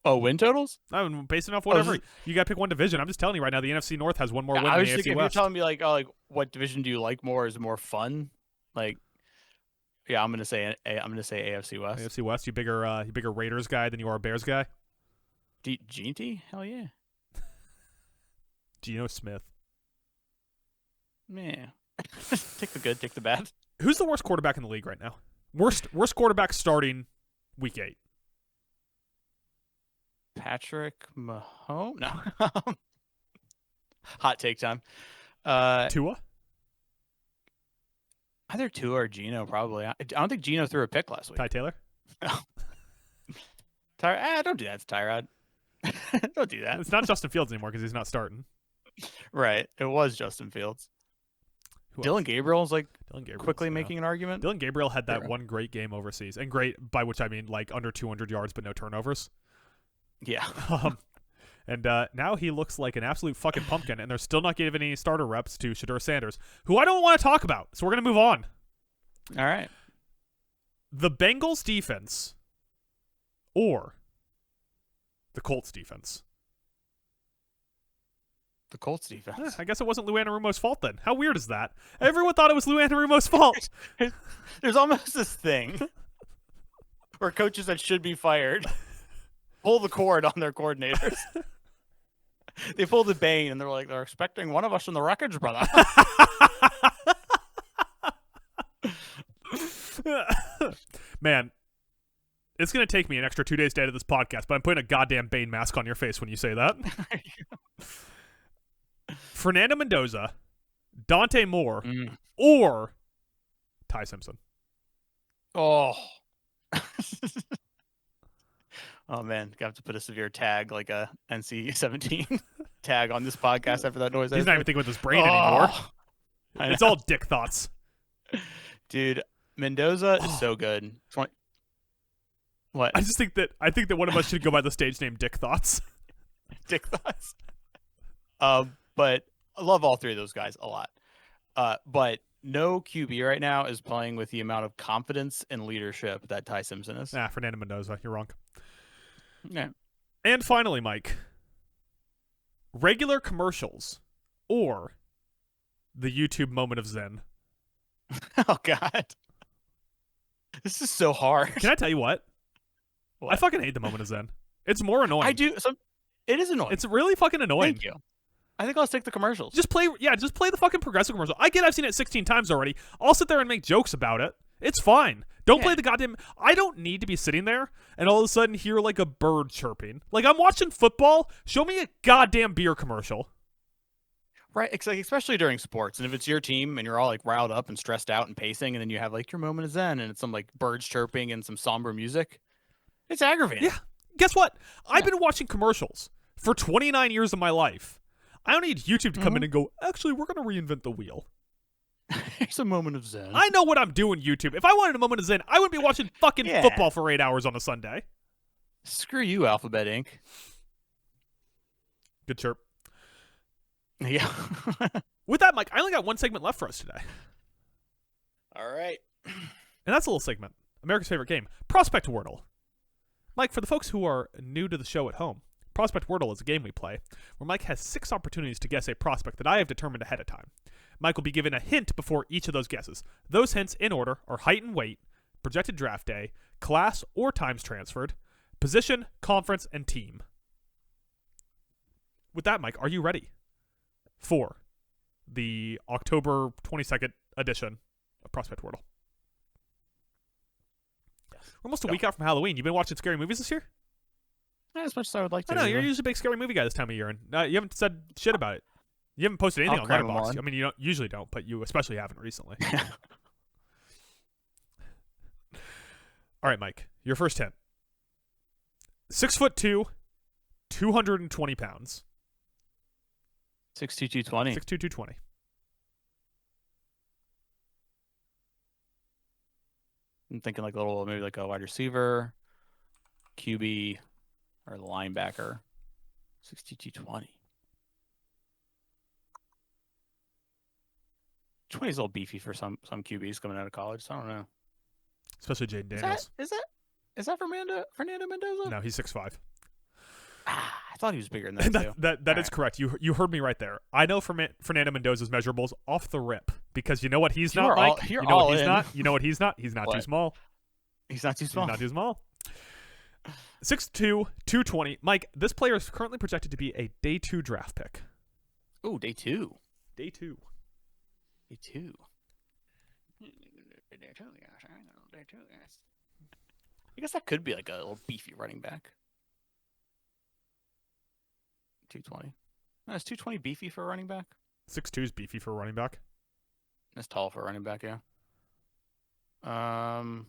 Oh, win totals? I'm basing off whatever. You got to pick one division. I'm just telling you right now, the NFC North has one more win I than was the AFC thinking, if West. you're telling me like what division do you like more? Is more fun? Like, yeah, I'm gonna say AFC West. AFC West. You bigger Raiders guy than you are a Bears guy. GT? Hell yeah. Geno Smith. Yeah. Take the good, take the bad. Who's the worst quarterback in the league right now? Worst quarterback starting week 8. Patrick Mahomes? No. Hot take time. Tua? Either Tua or Geno, probably. I don't think Geno threw a pick last week. Ty Taylor? Don't do that to Tyrod. Don't do that. It's not Justin Fields anymore because he's not starting. Right. It was Justin Fields. Who Dylan else? Gabriel's like Dylan Gabriel's, quickly yeah. making an argument. Dylan Gabriel had that Sure. one great game overseas. And great, by which I mean like under 200 yards but no turnovers. Yeah. And now he looks like an absolute fucking pumpkin, and they're still not giving any starter reps to Shedeur Sanders, who I don't want to talk about. So we're going to move on. All right. The Bengals defense or the Colts defense? The Colts defense. I guess it wasn't Lou Anarumo's fault then. How weird is that? Everyone thought it was Lou Anarumo's fault. There's almost this thing where coaches that should be fired pull the cord on their coordinators. They pull the Bane, and they're expecting one of us in the wreckage, brother. Man, it's going to take me an extra 2 days to edit this podcast, but I'm putting a goddamn Bane mask on your face when you say that. Fernando Mendoza, Dante Moore, or Ty Simpson. Oh. Oh, man. Got to put a severe tag, like a NC-17 tag on this podcast after that noise. He's not even thinking with his brain anymore. It's all dick thoughts. Dude, Mendoza is so good. What? I think that one of us should go by the stage name Dick Thoughts. Dick thoughts. But I love all three of those guys a lot. But no QB right now is playing with the amount of confidence and leadership that Ty Simpson is. Fernando Mendoza. You're wrong. Yeah. And finally, Mike, regular commercials or the YouTube moment of Zen. Oh, God. This is so hard. Can I tell you what? I fucking hate the moment of Zen. It's more annoying. I do. It is annoying. It's really fucking annoying. Thank you. I think I'll stick to commercials. Just play the fucking progressive commercial. I've seen it 16 times already. I'll sit there and make jokes about it. It's fine. Don't play the goddamn... I don't need to be sitting there and all of a sudden hear like a bird chirping. Like I'm watching football. Show me a goddamn beer commercial. Right, especially during sports. And if it's your team and you're all like riled up and stressed out and pacing, and then you have like your moment of Zen and it's some like birds chirping and some somber music, it's aggravating. Yeah. Guess what? I've been watching commercials for 29 years of my life. I don't need YouTube to come in and go, actually, we're going to reinvent the wheel. It's a moment of Zen. I know what I'm doing, YouTube. If I wanted a moment of Zen, I wouldn't be watching fucking football for 8 hours on a Sunday. Screw you, Alphabet Inc. Good chirp. Yeah. With that, Mike, I only got one segment left for us today. All right. And that's a little segment. America's favorite game, Prospect Wordle. Mike, for the folks who are new to the show at home, Prospect Wordle is a game we play where Mike has 6 opportunities to guess a prospect that I have determined ahead of time. Mike will be given a hint before each of those guesses. Those hints, in order, are height and weight, projected draft day, class or times transferred, position, conference, and team. With that, Mike, are you ready for the October 22nd edition of Prospect Wordle? Yes. We're almost a week out from Halloween. You been watching scary movies this year? Not as much as I would like to. I know, you're usually a big scary movie guy this time of year, and you haven't said shit about it. You haven't posted anything on cram 'em Letterboxd. on. I mean, you usually don't, but you especially haven't recently. All right, Mike, your first hint. 6'2", 220 pounds. 6'2", 220. 6'2", 220. I'm thinking like maybe like a wide receiver, QB, or the linebacker. 6'2", 220. 20 is a little beefy for some QBs coming out of college. So I don't know. Especially Jaden Daniels. Is that Fernando Mendoza? No, he's 6'5". I thought he was bigger than that too. That is correct. You heard me right there. I know Fernando Mendoza's measurables off the rip because you know what he's not, Mike? You know what he's not? You know what he's not? He's not too small. He's not too small. He's not too small. 6'2", 220. Mike, this player is currently projected to be a day 2 draft pick. Ooh, day 2. Day 2. Day 2. I guess that could be like a little beefy running back. 220. No, is 220 beefy for a running back? 6'2" is beefy for a running back. That's tall for a running back, yeah. Now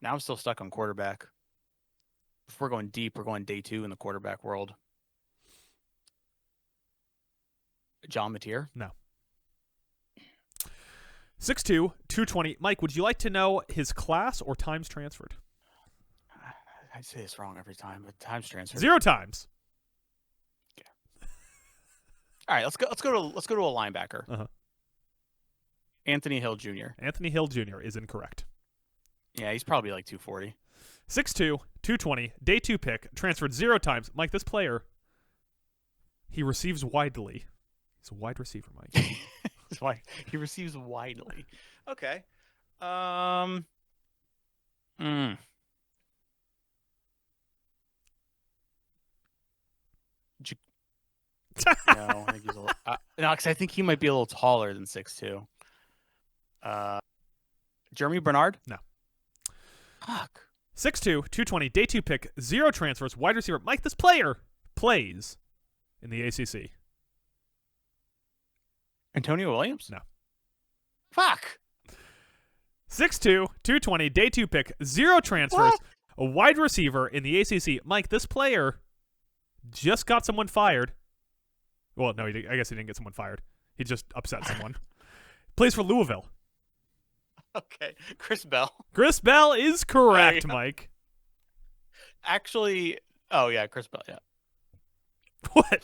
I'm still stuck on quarterback. If we're going deep, we're going day 2 in the quarterback world. John Mateer? No. 6'2", 220. Mike, would you like to know his class or times transferred? I say this wrong every time, but times transferred. 0 times. Okay. All right, let's go to a linebacker. Uh-huh. Anthony Hill Jr. Anthony Hill Jr. is incorrect. Yeah, he's probably like 240. 6'2", 220, day 2 pick, transferred 0 times. Mike, this player, he receives widely. He's a wide receiver, Mike. That's why he receives widely. Okay. No, I think he's a little, no, because I think he might be a little taller than 6'2". Jeremy Bernard? No. Fuck. 6'2", 220, day 2 pick, 0 transfers, wide receiver. Mike, this player plays in the ACC. Antonio Williams? No. Fuck. 6'2", 220, day 2 pick, 0 transfers, What? a wide receiver in the ACC. Mike, this player just got someone fired. Well, no, I guess he didn't get someone fired. He just upset someone. Plays for Louisville. Okay. Chris Bell. Chris Bell is correct, Yeah. Mike. Actually, oh yeah, Chris Bell, yeah. What?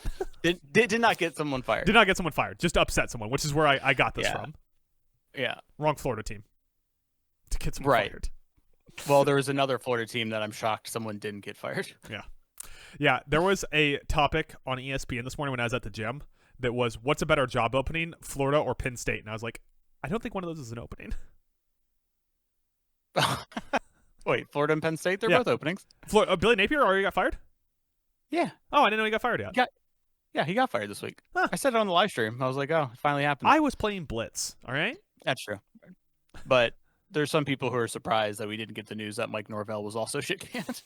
Did not get someone fired. Did not get someone fired. Just upset someone, which is where I got this Yeah. from. Yeah. Wrong Florida team. To get someone Right. fired. Well, there was another Florida team that I'm shocked someone didn't get fired. Yeah, there was a topic on ESPN this morning when I was at the gym that was, what's a better job opening, Florida or Penn State? And I was like, I don't think one of those is an opening. Wait, Florida and Penn State? They're Yeah. both openings. Billy Napier already got fired? Yeah. Oh, I didn't know he got fired yet. Yeah, he got fired this week. Huh. I said it on the live stream. I was like, oh, it finally happened. I was playing Blitz, all right? That's true. But there's some people who are surprised that we didn't get the news that Mike Norvell was also shit canned.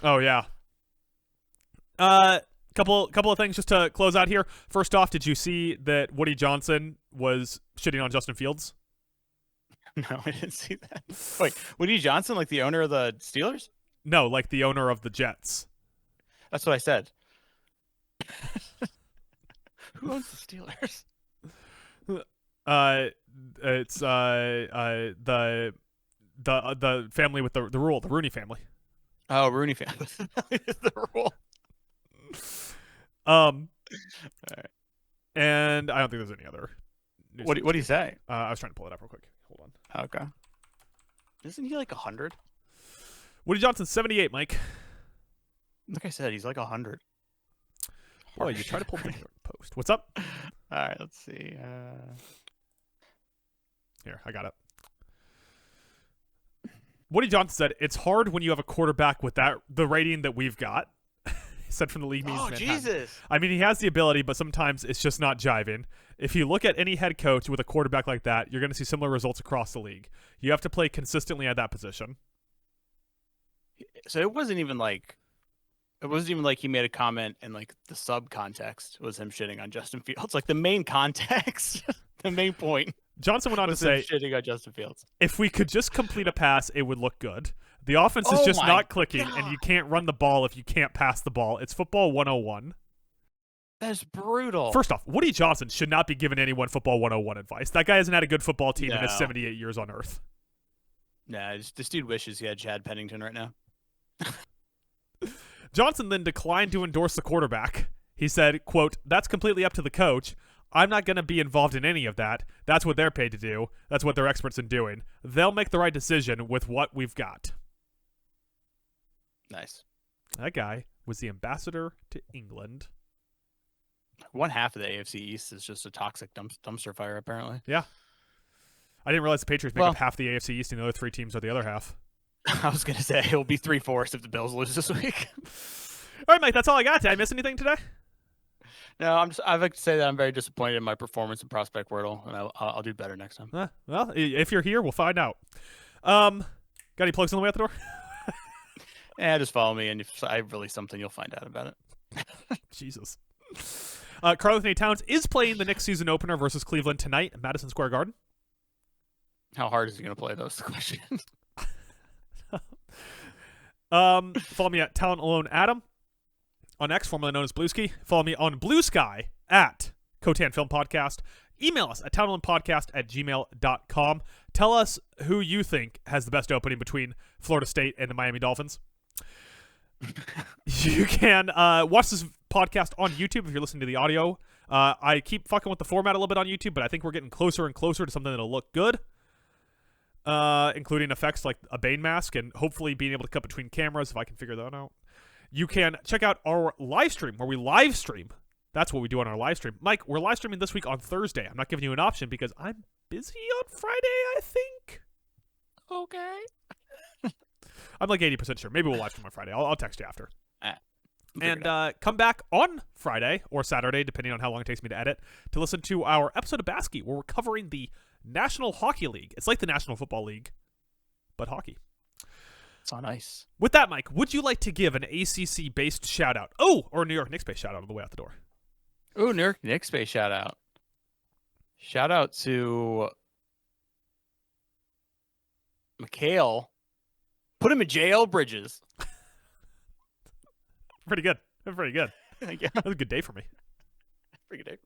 Oh, yeah. Couple of things just to close out here. First off, did you see that Woody Johnson was shitting on Justin Fields? No, I didn't see that. Wait, Woody Johnson, like the owner of the Steelers? No, like the owner of the Jets. That's what I said. Who owns the Steelers? It's the family with the rule, the Rooney family. Oh, Rooney fan. The rule. Right. And I don't think there's any other news. What do you say? I was trying to pull it up real quick. Hold on. Okay. Isn't he like 100? Woody Johnson, 78, Mike. Like I said, he's like 100. Boy, you try to pull the New York Post. What's up? All right, let's see. Here, I got it. Woody Johnson said, it's hard when you have a quarterback with the rating that we've got. He said from the league means Manhattan. Jesus. I mean, he has the ability, but sometimes it's just not jiving. If you look at any head coach with a quarterback like that, you're going to see similar results across the league. You have to play consistently at that position. So it wasn't even like he made a comment and like the sub context was him shitting on Justin Fields. Like the main context, the main point. Johnson went on to say, shitting on Justin Fields. If we could just complete a pass, it would look good. The offense is just not clicking, and you can't run the ball if you can't pass the ball. It's football 101. That's brutal. First off, Woody Johnson should not be giving anyone football 101 advice. That guy hasn't had a good football team in his 78 years on Earth. Nah, this dude wishes he had Chad Pennington right now. Johnson then declined to endorse the quarterback. He said, quote, that's completely up to the coach. I'm not going to be involved in any of that. That's what they're paid to do. That's what they're experts in doing. They'll make the right decision with what we've got. Nice. That guy was the ambassador to England. One half of the AFC East is just a toxic dumpster fire, apparently. Yeah. I didn't realize the Patriots make up half the AFC East and the other three teams are the other half. I was going to say, it'll be 3/4 if the Bills lose this week. All right, Mike, that's all I got. Did I miss anything today? No, I'd like to say that I'm very disappointed in my performance in Prospect Wordle, and I'll do better next time. Well, if you're here, we'll find out. Got any plugs on the way out the door? Yeah, just follow me, and if I release something, you'll find out about it. Jesus. Karl Anthony Towns is playing the next season opener versus Cleveland tonight at Madison Square Garden. How hard is he going to play? That's the question. Follow me at Talent Alone Adam on X, formerly known as Bluesky. Follow me on Blue Sky at Cotan Film Podcast. Email us at talentalonepodcast@gmail.com. Tell us who you think has the best opening between Florida State and the Miami Dolphins. You can watch this podcast on YouTube if you're listening to the audio. I keep fucking with the format a little bit on YouTube, but I think we're getting closer and closer to something that'll look good. Including effects like a Bane mask and hopefully being able to cut between cameras if I can figure that out. You can check out our live stream where we live stream. That's what we do on our live stream. Mike, we're live streaming this week on Thursday. I'm not giving you an option because I'm busy on Friday, I think. Okay. I'm like 80% sure. Maybe we'll live stream on Friday. I'll text you after. And come back on Friday or Saturday, depending on how long it takes me to edit, to listen to our episode of Basky where we're covering the National Hockey League. It's like the National Football League, but hockey. It's on ice. With that, Mike, would you like to give an ACC-based shout-out? Oh, or a New York Knicks-based shout-out on the way out the door? Ooh, New York Knicks-based shout-out. Shout-out to Mikhail. Put him in jail, Bridges. Pretty good. Pretty good. Yeah. That was a good day for me. Pretty good day.